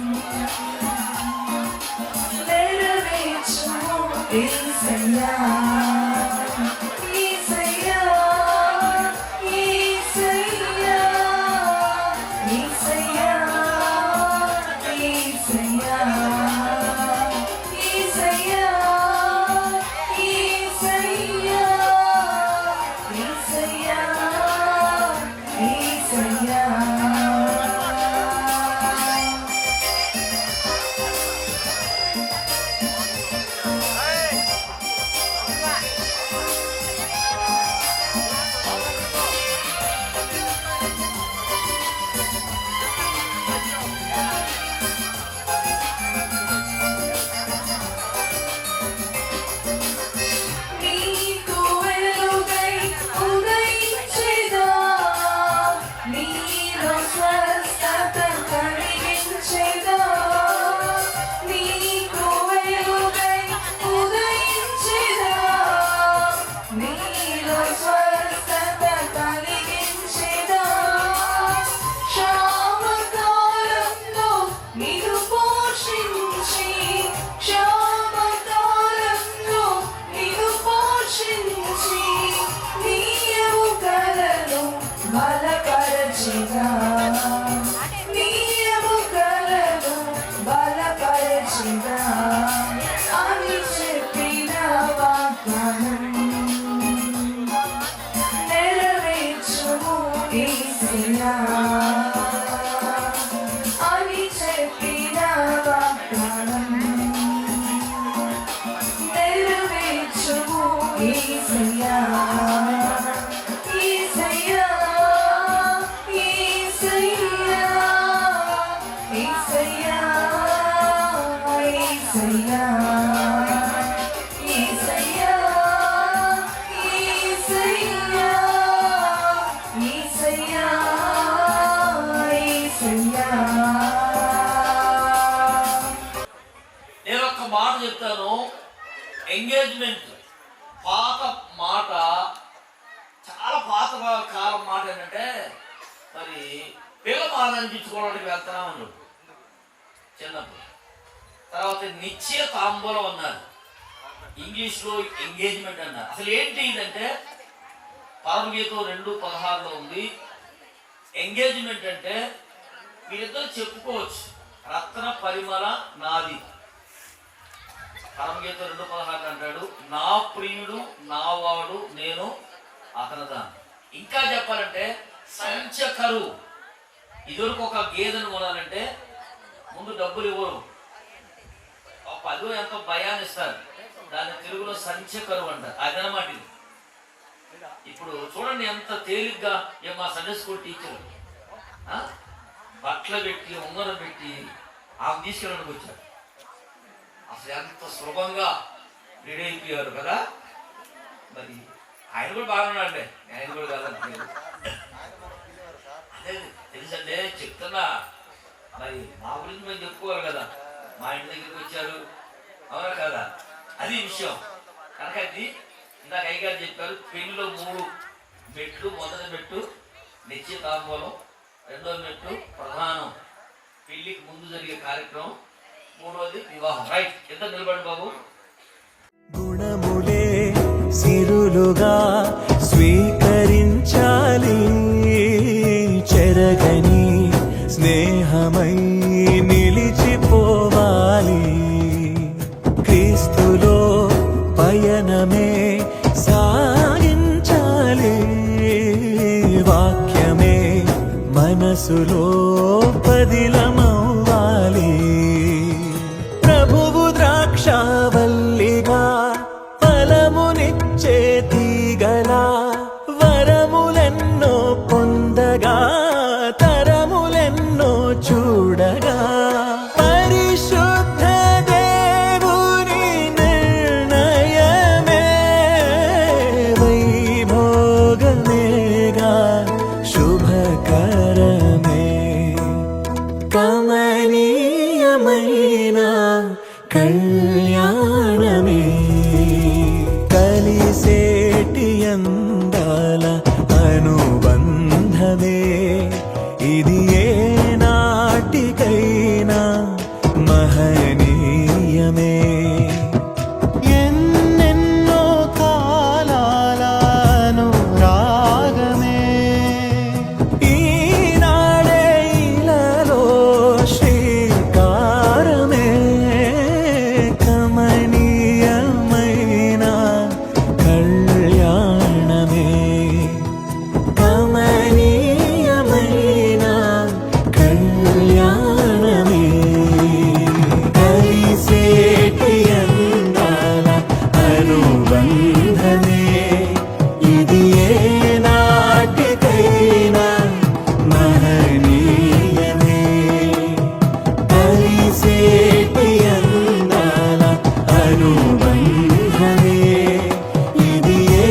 నెరవేర్చుము యేసయ్యా. యేసయ్యా, యేసయ్యా, యేసయ్యా, యేసయ్యా, యేసయ్యా, యేసయ్యా, రక్షించి క్షామకాలంలో నిన్ను పోషించి నీయము కలను బలపరచినా నీయము కలను బలపరచినా అని చెప్పిన వాగ్దానం నెరవేర్చుము యేసయ్యా అని చెప్పిన వాగ్దానం నెరవేర్చుము యేసయ్యా యేసయ్యా యేసయ్యా యేసయ్యా యేసయ్యా యేసయ్యా యేసయ్యా యేసయ్యా నేను ఒక మాట చెప్తాను. ఎంగేజ్మెంట్ పాత మాట, చాలా పాత కాలం మాట ఏంటంటే మరి పిల్లమాల అనిపించుకోవడానికి వెళ్తాను అన్నాడు చిన్నప్పుడు. తర్వాత నిశ్చయ తాంబూలం అన్నారు, ఇంగ్లీష్లో ఎంగేజ్మెంట్ అన్నారు. అసలు ఏంటి ఇదంటే పరమగీతం 2:16 ఉంది. ఎంగేజ్మెంట్ అంటే మీరిద్దరు చెప్పుకోవచ్చు, రత్న పరిమళ నాది. పరమగీతం 2:16 అంటాడు, నా ప్రియుడు నావాడు నేను అతనిదా. ఇంకా చెప్పాలంటే సంచకరు. ఇదివరకు ఒక గేదెను కొనాలంటే ముందు డబ్బులు ఇవ్వరు, ఒక 10 ఎంతో భయాన్ని ఇస్తారు. దాన్ని తెలుగులో సంచకరు అంటారు. అదనమాట ఇది. ఇప్పుడు చూడండి ఎంత తేలిగ్గా మా సండే స్కూల్ టీచర్ బట్టలు పెట్టి ఉంగరం పెట్టి ఆమె తీసుకెళ్ళడానికి వచ్చారు. అసలు ఎంత సులభంగా రెడీ అయిపోయారు కదా. మరి ఆయన కూడా బాగున్నాడండి, ఆయన కూడా కాదండి. అదే తెలుసండి, చెప్తున్నా. మరి మా గురించి మేము చెప్పుకోవాలి కదా, మా ఇంటి దగ్గరికి వచ్చారు, అవునా కదా, అది విషయం. కనుక అది ఇందాక అయ్యగారు చెప్పారు, పెళ్లిలో 3 మెట్లు. మొదటి మెట్టు నిశ్చితాంబూలం, రెండో మెట్టు ప్రధానం, పెళ్లికి ముందు జరిగే కార్యక్రమం, మూడోది వివాహం. రైట్, ఎంత నిలబడి బాబు. గుణములే సిరులుగా స్వీకరించాలి, చెరగని స్నేహమై నిలిచిపోవాలి. క్రీస్తులో పయనమే సాగించాలి, వాక్యమే మనసులో పదిలమవ్వాలి. ప్రభువు ద్రాక్షావల్లిగా ఫలమునిచ్చే తీగలా వరములెన్నో పొందగా తరములెన్నో చూడగా పరిశుద్ధ దేవుని నిర్ణయమే వైభోగమేగా శుభకరమే. కమనీయమైన కళ్యాణమే కలిసేటి అందాల అనుబంధమే. ఇది ఏ నాటికైనా మహనీయమే. ఎన్నెన్నో కాలాల అనురాగమే ఈనాడే ఇలాలో శ్రీకారమే. కమనీయమైన కళ్యాణమే, కమనీయమైన కళ్యాణమే కలిసేటి అందాల అనుబంధమే. ఇది ఏ నాటికైనా మహనీయమే. కలిసేటి అందాల అనుబంధమే. ఇది ఏ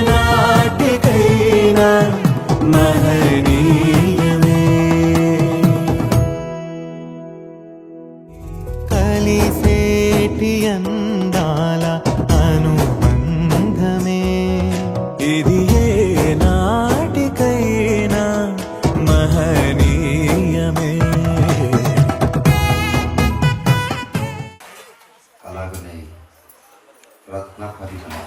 నాటికైనా మహనీయమే. కలిసేటి అందాల అనుబంధమే. ఇది ఏ నాటికైనా మహనీయమే. రత్న పరిమళ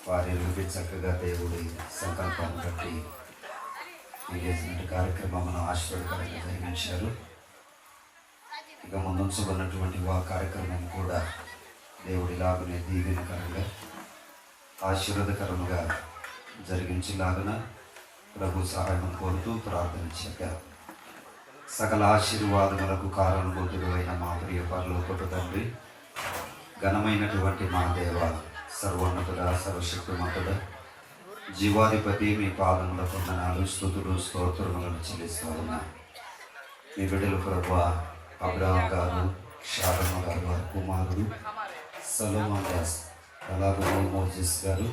వారి చక్కగా దేవుడి సంకల్పాన్ని బట్టి ఎంగేజ్మెంట్ కార్యక్రమం ఆశీర్వాదకరంగా జరిగించారు. ఇక ముందుంచబడినటువంటి ఆ కార్యక్రమం కూడా దేవుడిలాగానే దీవెనకరంగా ఆశీర్వాదకరంగా జరిగించేలాగున ప్రభు సహాయం కోరుతూ ప్రార్థన చేద్దాం. సకల ఆశీర్వాదములకు కారణభూతుడు అయిన మా ప్రియ పరలోకపు తండ్రి, ఘనమైనటువంటి మా దేవ, సర్వోన్నతుడ, సర్వశక్తిమంతుడ, జీవాధిపతి, మీ పాదముల వందనాలు, స్తుతులు, స్తోత్రములను చెల్లిస్తూ ఉన్నా. మీ బిడ్డలు ప్రభు అబ్రహాం గారు, షారమ్మ గారు, వారి కుమారుడు సలోమన్ దాస్, అలాగే మోజెస్ గారు,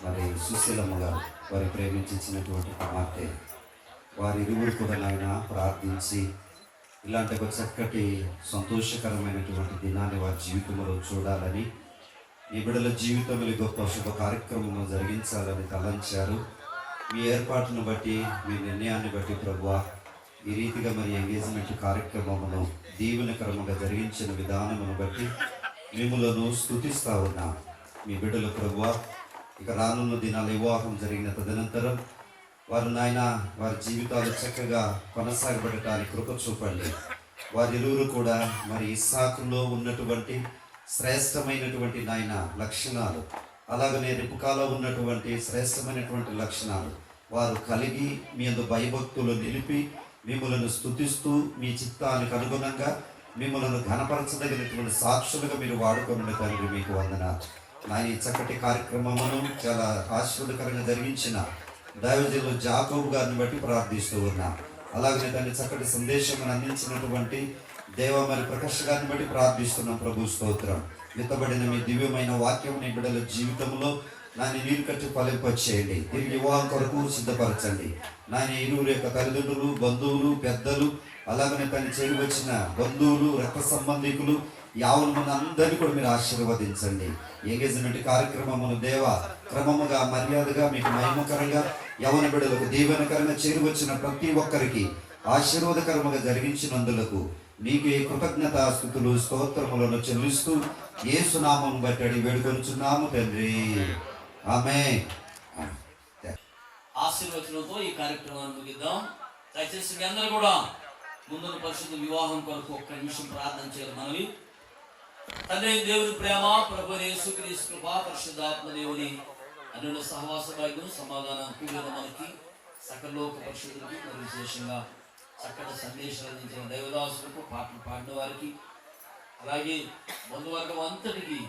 మరి సుశీలమ్మ గారు, వారి ప్రేమించినటువంటి కుమార్తె, వారి ఇరువురు కూడా నాయన ప్రార్థించి ఇలాంటి ఒక చక్కటి సంతోషకరమైనటువంటి దినాన్ని వారి జీవితంలో చూడాలని, ఈ బిడ్డల జీవితంలో గొప్ప శుభ కార్యక్రమం జరిగించాలని తలంచారు. మీ ఏర్పాటును బట్టి, మీ నిర్ణయాన్ని బట్టి ప్రభువా, ఈ రీతిగా మరి ఎంగేజ్మెంట్ కార్యక్రమమును దీవెనకరముగా జరిగించిన విధానమును బట్టి మిమ్ములను స్తుతిస్తా ఉన్నా. మీ బిడ్డలు ప్రభువా, ఇక రానున్న దినాల వివాహం జరిగిన తదనంతరం వారు నాయన వారి జీవితాలు చక్కగా కొనసాగబడటానికి కృప చూపండి. వారి ఇరువురు కూడా మరి ఇస్సాకులో ఉన్నటువంటి శ్రేష్టమైనటువంటి నాయన లక్షణాలు, అలాగనే రిపుకాలో ఉన్నటువంటి శ్రేష్టమైనటువంటి లక్షణాలు వారు కలిగి మీ యందు భయభక్తులు నిలిపి మిమ్మలను స్తుతిస్తూ మీ చిత్తానికి అనుగుణంగా మిమ్మలను ఘనపరచదగినటువంటి సాక్షులుగా మీరు వాడుకున్న తండ్రి, మీకు వందనాలు నాయన. ఈ చక్కటి కార్యక్రమమును చాలా ఆశీర్వాదకరంగా జరిగించిన దైవజనులు జాకోబు గారిని బట్టి ప్రార్థిస్తూ ఉన్నాం. అలాగే దాన్ని చక్కటి సందేశం అందించినటువంటి దేవమరి ప్రకాష్ గారిని బట్టి ప్రార్థిస్తున్నాం. ప్రభు స్తోత్రం. విత్తబడిన మీ దివ్యమైన వాక్యం నీ బిడ్డల జీవితంలో నాయన నీరు కట్టి ఫలింపచేయండి. తిరిగి వివాహం కొరకు సిద్ధపరచండి నాయన. ఇరువురు యొక్క తల్లిదండ్రులు, బంధువులు, పెద్దలు, అలాగనే తను చేరి వచ్చిన బంధువులు, రక్త సంబంధికులు, యావన మంది అందరినీ కూడా మీరు ఆశీర్వదించండి. ఎంగేజ్మెంట్ కార్యక్రమమును దేవ క్రమముగా, మర్యాదగా, మీకు మహిమకరంగా, యవన బిడ్డలకు దీవెనకరంగా చేరి వచ్చిన ప్రతి ఒక్కరికి ఆశీర్వాదకరముగా జరిగించినందులకు మీకు ఈ కృతజ్ఞతాస్తుతులు, స్తోత్రములను చెల్లిస్తూ యేసునామమును బట్టి అడిగి వేడుకొనుచున్నాము తండ్రి, ఆమేన్. ఆశీర్వచనంతో ఈ కార్యక్రమాన్ని ముగిద్దాం. దయచేసి మీ అందరూ కూడా ముందున్న పరిశుద్ధ వివాహం కొరకు ఒక్క నిమిషం ప్రార్థన చేయాలి. మనవి తండ్రి దేవుని ప్రేమ, ప్రభు యేసుక్రీస్తు కృప, పరిశుద్ధాత్మ దేవుని అన్యుల సహవాస భాగ్యం, సమాధానం కూడిన మనకి సకలోక పరిశుద్ధులకి, మరి విశేషంగా చక్కటి సందేశాలు అందించిన దైవదాసులకు, పాటలు పాడిన వారికి, అలాగే బంధువర్గం అంతటికి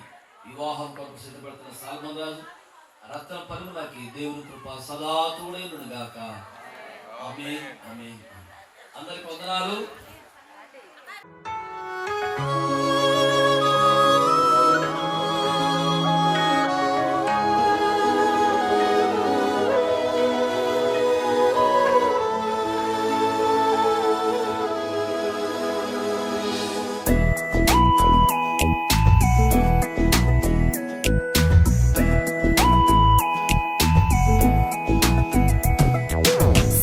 వివాహం కొరకు సిద్ధపడుతున్న సాల్మన్ రాజు, రత్న పరిమళకి దేవుని కృప సదా తోడైనను గాక. ఆమేన్, ఆమేన్. అందరికి వందనాలు.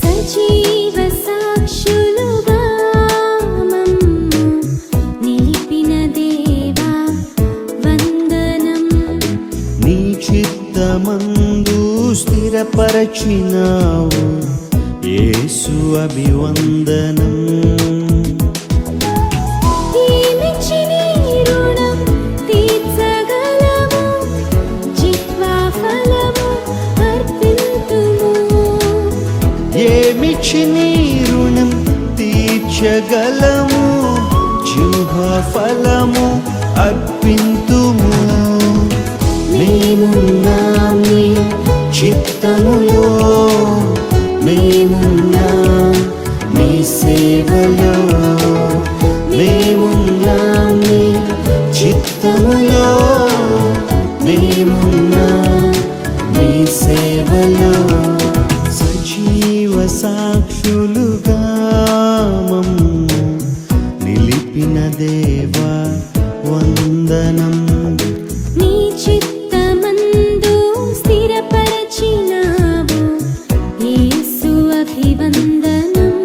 సజీవ సాక్షులుగా మమ్ము నిలిపిన దేవా వందనం. నీ చిత్తమందు స్థిరపరచినావు యేసు అభివందనం. ఏమిచ్చి నీ రుణం తీర్చగలము, జిహ్వా ఫలము అర్పింతుము. ఏమిచ్చి నీ రుణం తీర్చగలము, జిహ్వా ఫలము అర్పింతుము. మేమున్నాం నీ చిత్తములో, మేమున్నాం నీ సేవలో, మేమున్నాం నీ చిత్తములో, మేమున్నాం నీ సేవలో. సజీవ సాక్షులుగా మమ్ము నిలిపిన దేవా వందనం. నీ చిత్తమందు స్థిరపరచినావు యేసు అభివందనం.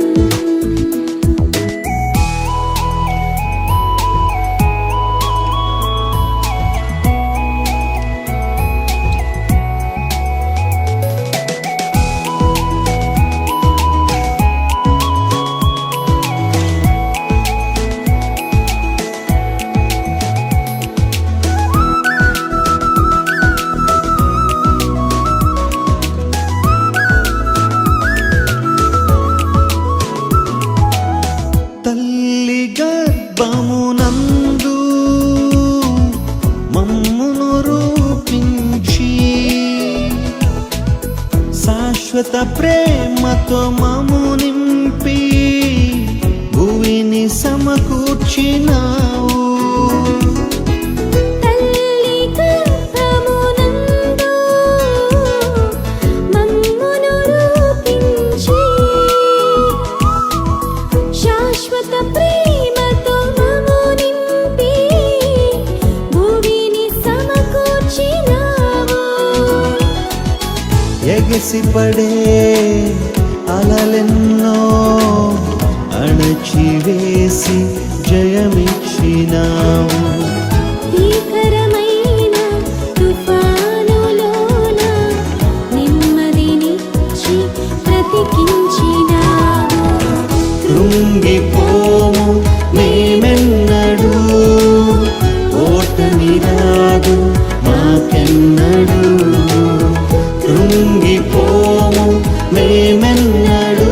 గర్భమునందు మమ్మును రూపించి శాశ్వత ప్రేమతో మము నింపి భూమిని సమకూర్చినావు. తల్లి గర్భమునందు మమ్మును రూపించి శాశ్వత ప్రేమతో మము నింపి భూమిని సమకూర్చినావు. ఎగసిపడే అలలెన్నో అణచివేసి జయమిచ్చినావు. భీకరమైన తుఫానులోన నెమ్మదినిచ్చి బ్రతికించినావు. కృంగిపోము మేమెన్నడు, ఓటమి రాదు మాకెన్నడు. కృంగిపోము మేమెన్నడు,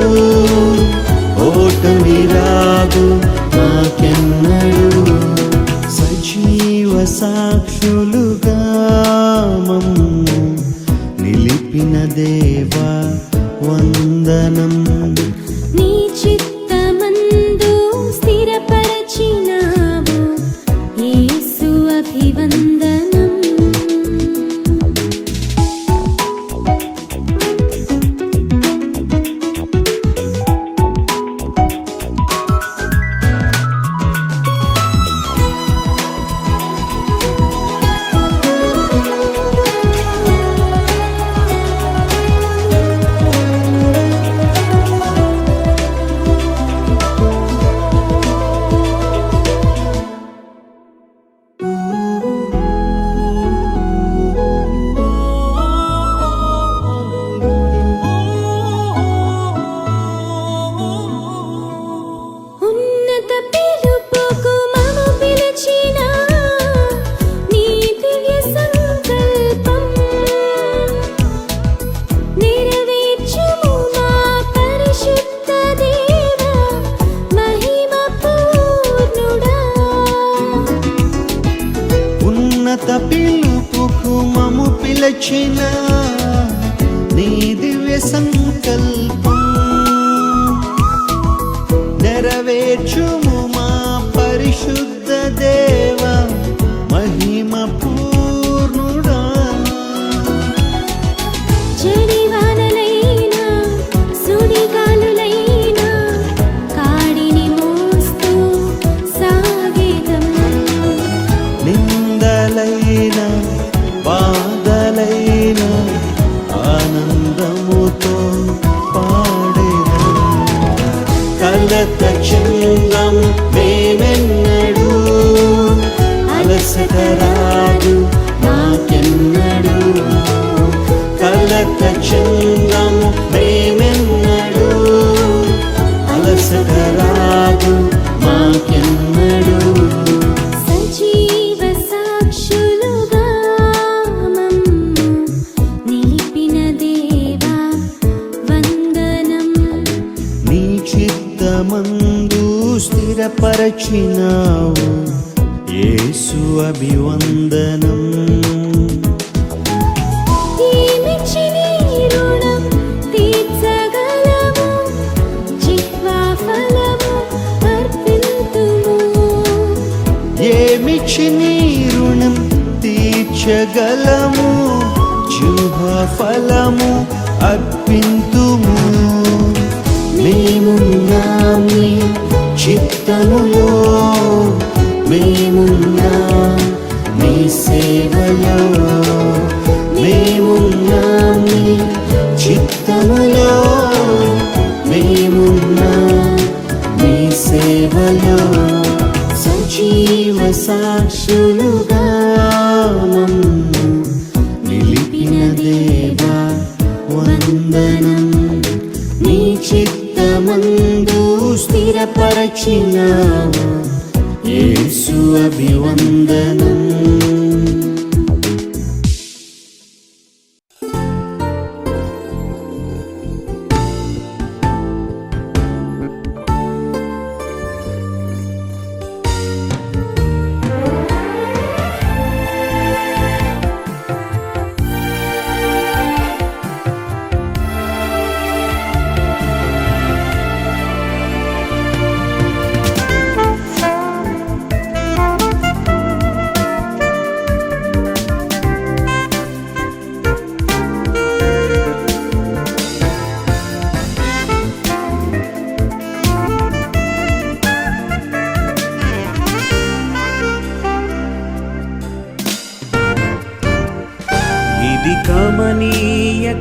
ఓటమి రాదు మాకెన్నడు. సజీవ సాక్షులుగా మమ్ము నిలిపిన దేవా వందనం. నీ చిత్తమందు స్థిరపరచినావు యేసు అభివందనం. ఉన్నత పిలుపుకు మము పిలిచిన నీ దివ్య సంకల్పం నెరవేర్చుము మా పరిశుద్ధ దేవా మహిమ పూర్ణుడా. ఉన్నత పిలుపుకు మము పిలచిన నీ దివ్య సంకల్పం నెరవేర్చుము మా పరిశుద్ధ దేవ మహిమ పూర్ణుడా. జడివానలైనా సుడిగాలులైనా కాడిని మోస్తూ సాగేదం. నిందలైన బాధలైన ఆనందముతో పాడేదం. కలత చెందం మేమెన్నడు, అలసట రాదు నాకెన్నడు. కలత చెందం మేమెన్నడు, అలసట రాదు మాకెన్నడు. సజీవ సాక్షులుగా మమ్ము నిలిపిన దేవా వందనం. నీ చిత్తమందు స్థిరపరచినావు యేసు అభివందనం. ఏమిచ్చి నీ రుణం తీర్చగలము, జిహ్వా ఫలము అర్పింతుము. ఏమిచ్చి నీ రుణం తీర్చగలము, జిహ్వా ఫలము అర్పింతుము. మేమున్నాం నీ చిత్తములో, మేమున్నాం నీ సేవలో. మేమున్నాం నీ చిత్తములో, మేమున్నాం నీ సేవలో. సజీవ సాక్షులుగా మమ్ము నిలిపిన దేవా వందనం. నీ చిత్తమందు స్థిరపరచినావు యేసు అభివందనం.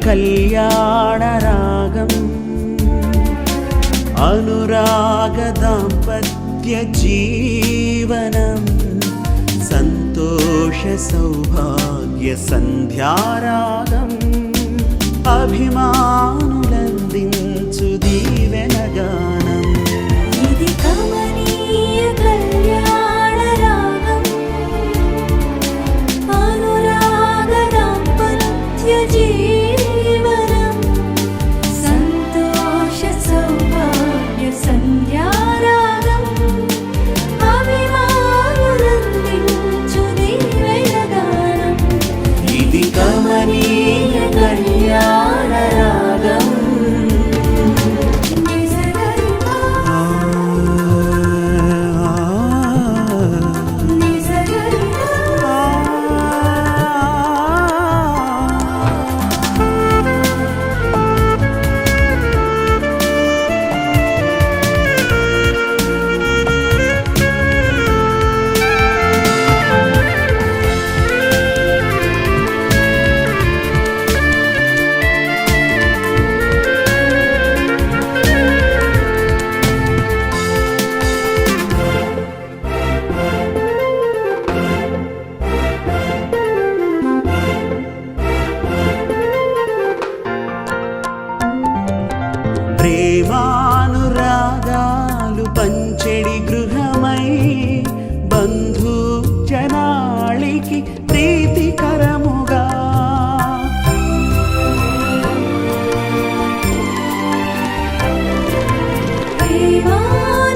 కళ్యాణ రాగం అనురాగ దాంపత్య జీవనం సంతోష సౌభాగ్య సంధ్యారాగం అభిమానులందించు దీవెన గానం ఇది కమనీయ కళ్యాణ రాగం అనురాగ దాంపత్య జీవనం సంతోష సౌభాగ్య సంధ్యారాగం అభిమానులందించు దీవెన గానం ఇది కమనీయ కళ్యాణ రాగం ప్రేమానురాగాలు పంచెడి గృహమై బంధు జనాళికి ప్రీతికరముగా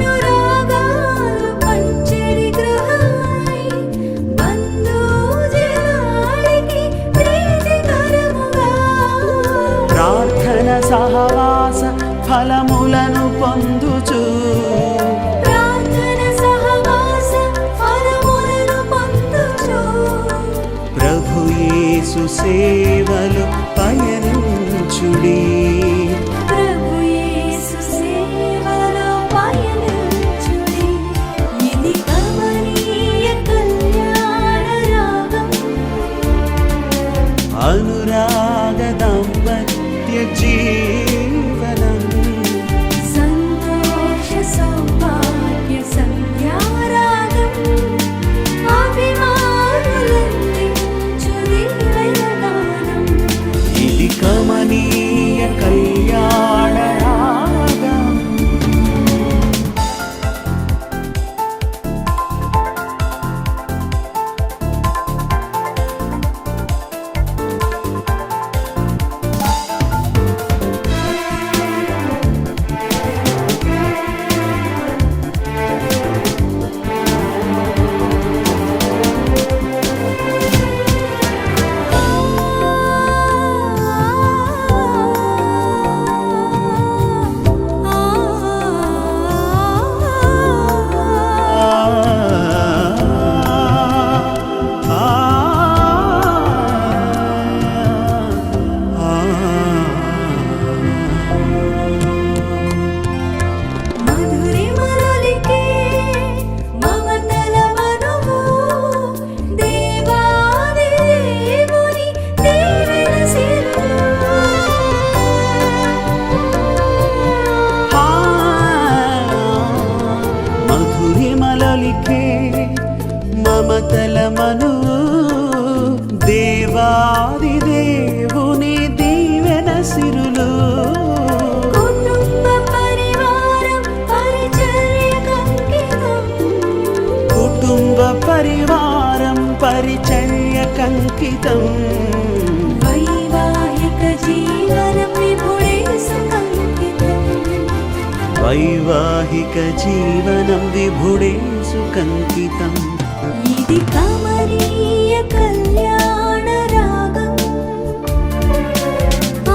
ప్రేమానురాగాలు పంచెడి గృహమై బంధు జనాళికి ప్రీతికరముగా ప్రార్థన సహవాస ఫలములను పొందుచు ప్రార్థన సహవాస ఫలములను పొందుచు ప్రభు యేసు సేవలు పయనించుడి ప్రభు యేసు సేవలో పయనించుడి ఇది కమనీయ కళ్యాణ రాగం అనురాగ దాంపత్య జీవనం సంతోష సౌభాగ్య సంధ్యారాగం అభిమానులందించు దీవెన గానం ఇది కమనీయ కళ్యాణ రాగం మధురి మరలికే మమతల మనువు దేవాది దేవుని దీవెన సిరులు మధురిమలలికే మమతల మను దేవాది దేవుని దీవెన సిరులు కుటుంబ పరివారం పరిచర్య కుటుంబ పరివారం పరిచర్యకంకితం కంకితం వైవాహిక జీవనం విభుడేసు కంకితం వైవాహిక జీవనం విభుడేసు కంకితం ఇది కమనీయ కళ్యాణ రాగం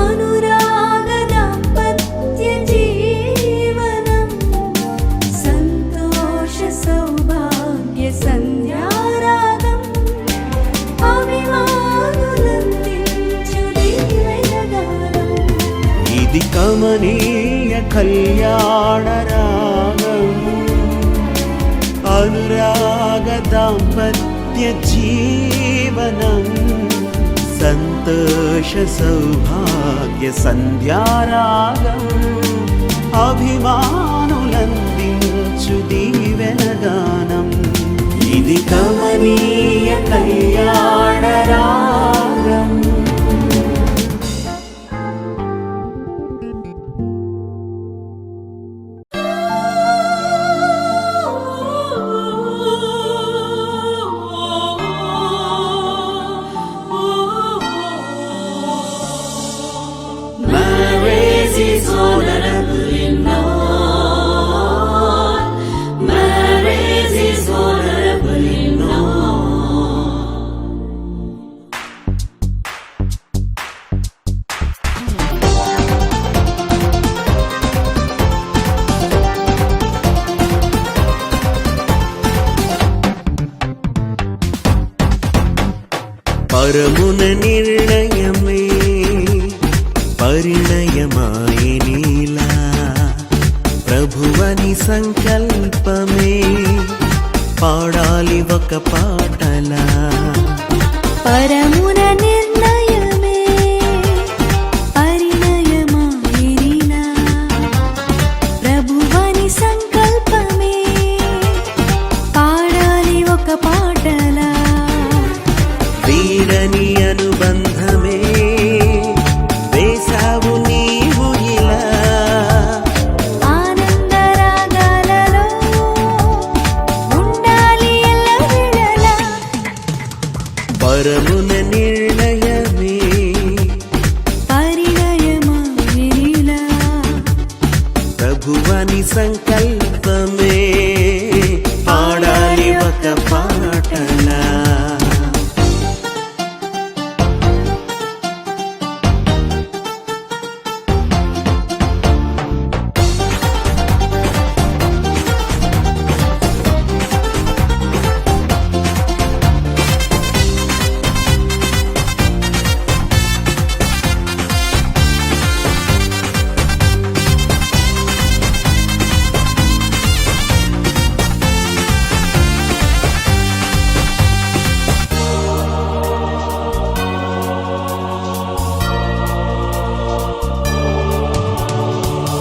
అనురాగ దాంపత్య జీవనం సంతోష సౌభాగ్య సంధ్యారాగం అభిమానులందించు దీవెన గానం ఇది కమనీయ కళ్యాణ రాగం అనురాగ దాంపత్య జీవనం సంతోష సౌభాగ్య సంధ్యారాగం అభిమానులందించు దీవెనగానం ఇది కమనీయ కళ్యాణ రాగం. Marriage is honorable in all. Marriage is honorable in all. పరమున నిర్ణయమే పరిణయమాయనీలా ప్రభువని సంకల్పమే పాడాలి ఒక పాటలా పరమున నిర్ణయమే పరిణయమాయిరిలా ప్రభువని సంకల్పమే పాడాలి ఒక పాటలా వీడని అనుబంధమే వేసావు నీవు ఇలా ఆనందరాగాలలో ఉండాలి ఎల్లవేళలా పరమున నిర్ణయమే పరిణయమాయిరిలా ప్రభువని సంకల్పమే పాడాలి ఒక పాటలా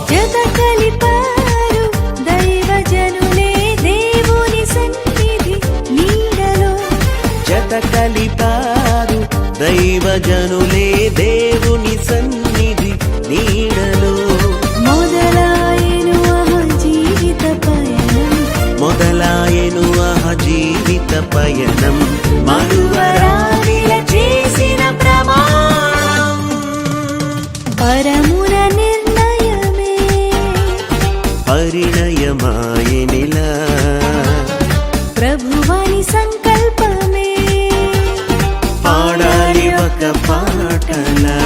జత కలిపారు దైవజనులే దేవుని సన్నిధి నీడలో జత కలిపారు దైవజనులే దేవుని సన్నిధి నీడలో మొదలాయెను ఆహ జీవిత పయనం మొదలాయెను ఆహ జీవిత పయనం మరువరాలిల చేసిన ప్రమాణం పరమున నిర్ణయమే పరిణయమాయనిలా ప్రభువని సంకల్పమే పాడాలి ఒక పాటలా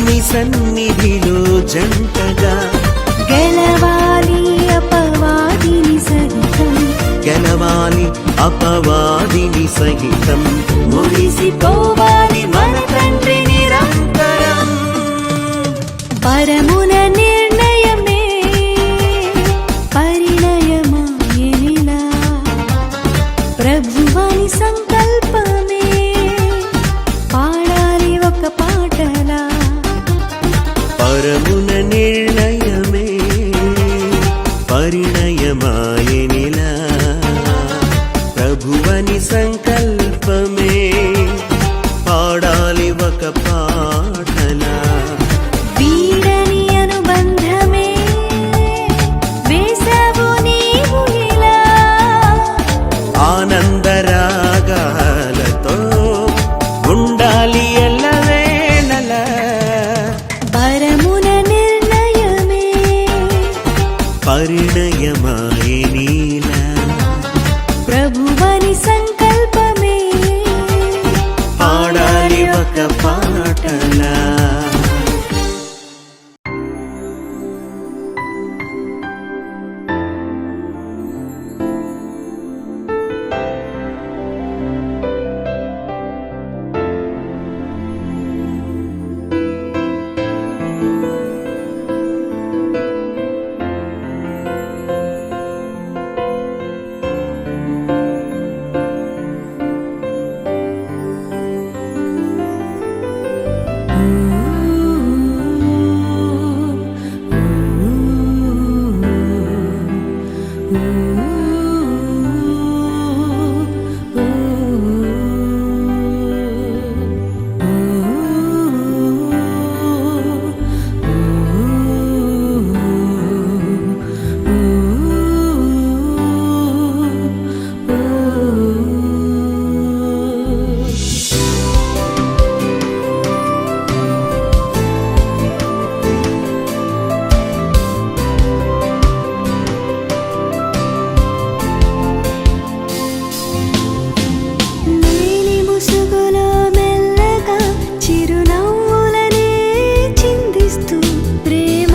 దేవుని సన్నిధిలో జంటగా గెలవాలి అపవాదిని సహితం గెలవాలి అపవాదిని సహితం మురిసిపోవాలి మన తండ్రి నిరంతరం పరమున నిర్ణయమే పరిణయమాయనిలా ప్రభువాని సంకల్పమే పాడాలి ఒక పాటలా పరమున నిర్ణయమే పరిణయమాయనిలా ప్రభువని సంకల్పమే పాడాలి ఒక పాటలా వీడని అనుబంధమే వేసావు నీవు ఇలా ఆనందరాగాలతో ఉండాలి ఎల్లవేళలా పరమున నిర్ణయమే పరిణయమాయనిలా ప్రభువని సంకల్పమే పాడాలి ఒక పాటలా నీలి ముసుగులో మెల్లగా చిరునవ్వులనే చిందిస్తూ ప్రేమానురాగాలతో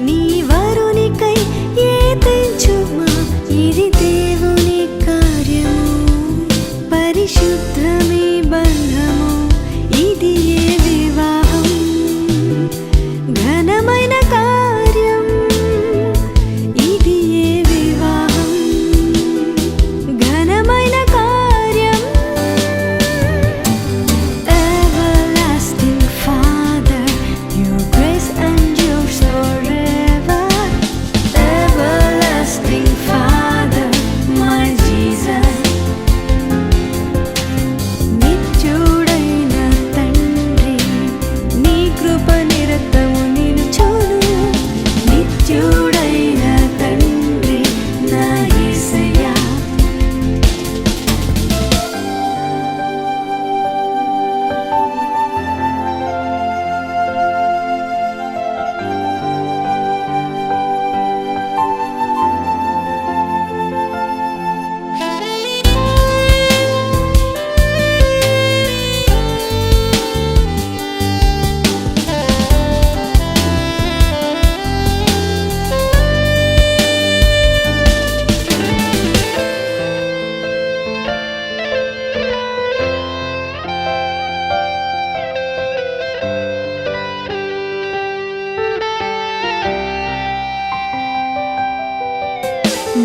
నీ వరునికై ఏ తెంచుమా ఇది దేవుని కార్యము పరిశుద్ధమే బంధము ఇది ఏ వివాహం ఘనమైన కార్యం ఇది ఏ వివాహం ఘనమైన కార్యం Everlasting Father, your grace endures forever. Everlasting Father, my Jesus. నిత్యుడైన తండ్రి నీ కృప నిరతము నిలుచును నిత్యుడైన తండ్రి నా యేసయ్యా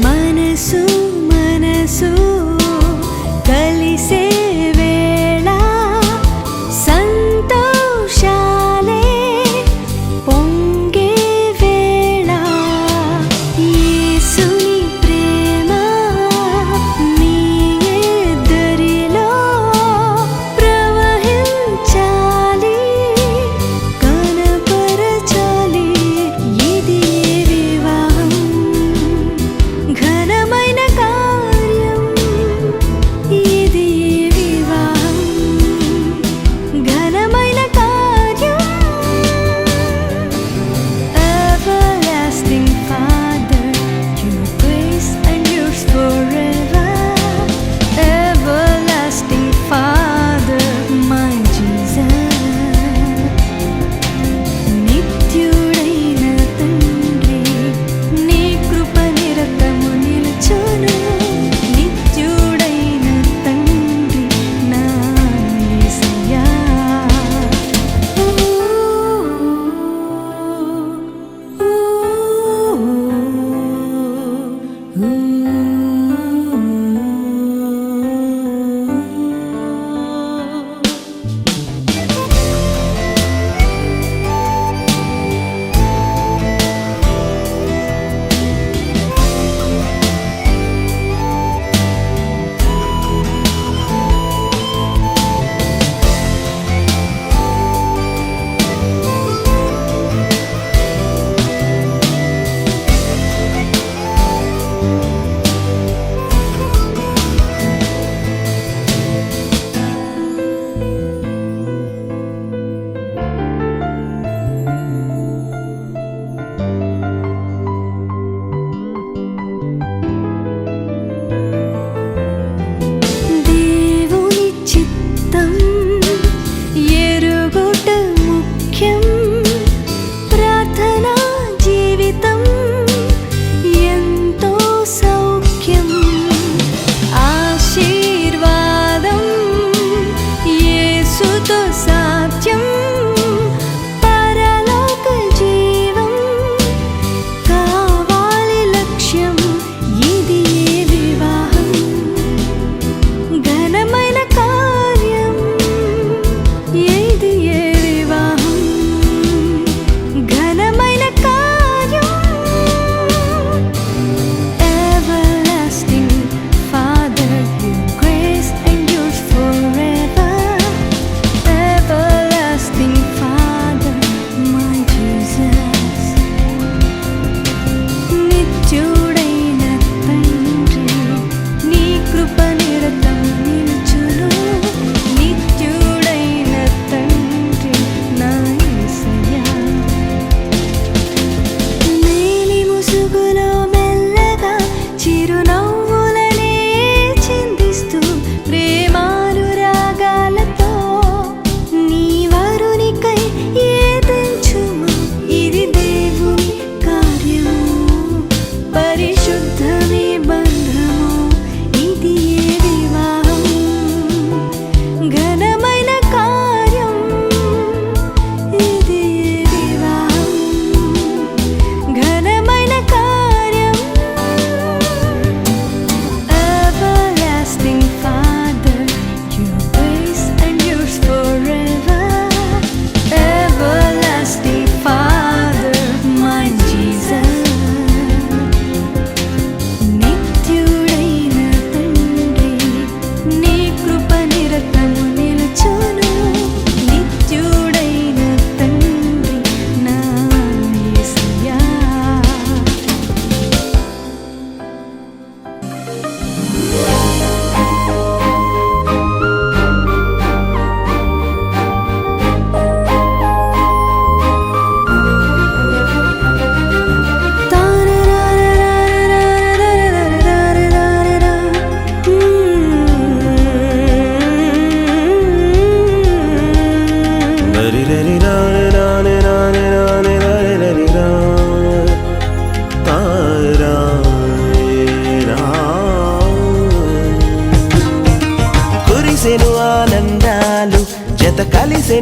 మనసు మనసు కలిసే వేళ సంతోషాలే పొంగే వేళ యేసుని ప్రేమ మీ ఇద్దరిలో ప్రవహించాలి కనపరచాలి ఇది ఏ వివాహం ఘనమైన కార్యం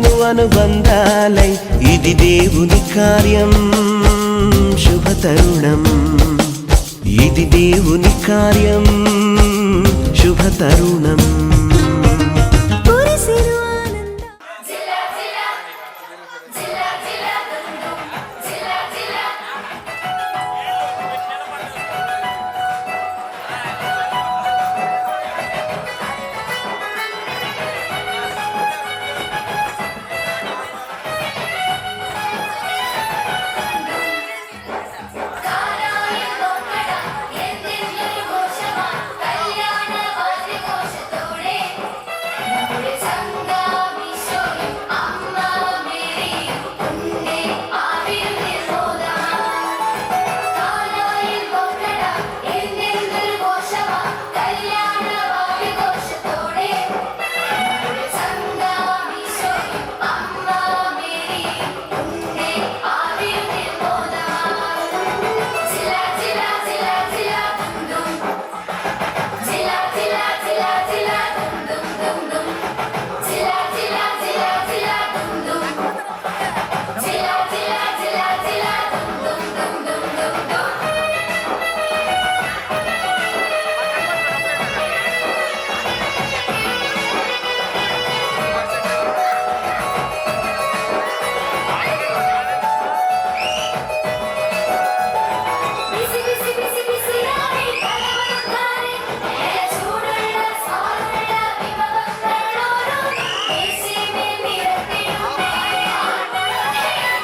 కలిసెను అనుబంధాలై ఇది దేవుని కార్యం శుభ తరుణం ఇది దేవుని కార్యం శుభ తరుణం కురిసెను ఆనంద జిలా జిలా జిలా జిలా జిలా జిలా కారాయ కొట్టడ ఎందెందరు ఘోషమా కళ్యాణ వారి ఘోషతోడే మూడే సంగా విశ్వయం అమ్మ మేరీ ఉండే ఆవిరు నిర్మోదమా కారాయ కొట్టడ ఎందెందరు ఘోషమా కళ్యాణ వారి ఘోషతోడే మూడే సంగా విశ్వయం అమ్మ మేరీ ఉండే ఆవిరు నిర్మోదమా జిలా జిలా జిలా జిలా దుమ్ జిలా జిలా జిలా జిలా దుమ్ దుమ్ దుమ్ జిలా జిలా జిలా జిలా దుమ్ దుమ్ జిలా జిలా జిలా జిలా దుమ్ దుమ్ దుమ్ దుమ్ దుమ్ బిసి బిసి బిసి బిసి ఆడే కలవరకారే నేల చూడళ్ళ సారళ్ళ విమవక్కడోరు ఏసి మే మిరతిడునే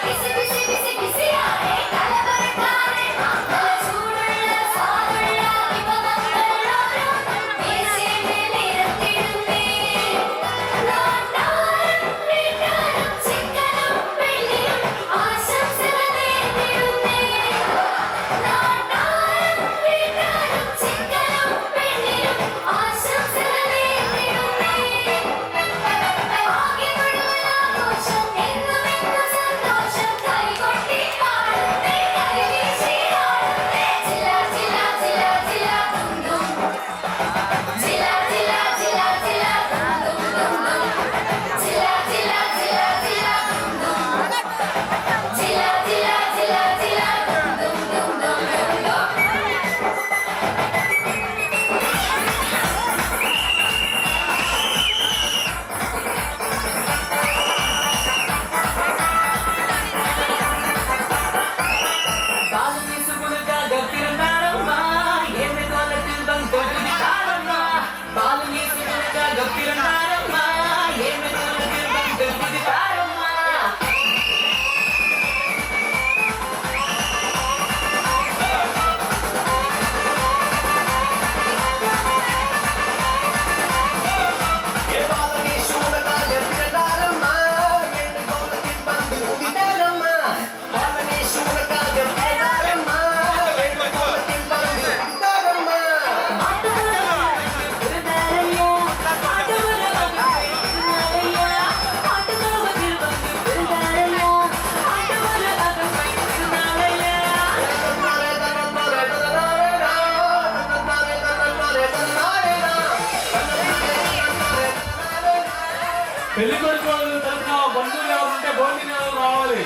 బిసి బిసి బిసి బిసి ఆడే కలవరకారే నేల చూడళ్ళ సారళ్ళ విమవక్కడోరు ఏసి మే మిరతిడునే లాటారం రిటారం చిక్కనం పెళ్ళియం ఆశంసలనే తిడునే లాటారం రిటారం చిక్కనం పెళ్ళియం ఆశంసలనే తిడునే ఆగి పడుల ఘోషం ఎన్నుమెన్ను సంతోషం కైకొట్టి పాడుతే కైవీసి ఆడుతే జిలా జిలా జిలా జిలా దుమ్ దుమ్ జిలా జిలా జిలా జిలా దుమ్ దుమ్ దుమ్ దుమ్ జిలా జిలా జిలా జిలా దుమ్ దుమ్ జిలా జిలా జిలా జిలా దుమ్ దుమ్ దుమ్ దుమ్ దుమ్ பால் வீசுமுழுக்காக பிறந்தாரம்மா ஏழு காலத்தில் தொகுதி காலம்மா பால் வீசுமுழுக்காக பிறந்தாரம்மா ஏழு காலத்தில் தொகுதி காலம்மா పెళ్లి కొడుకు వాళ్ళు తరఫున బంధువులు ఎవరు ఉంటే భోజనం రావాలి.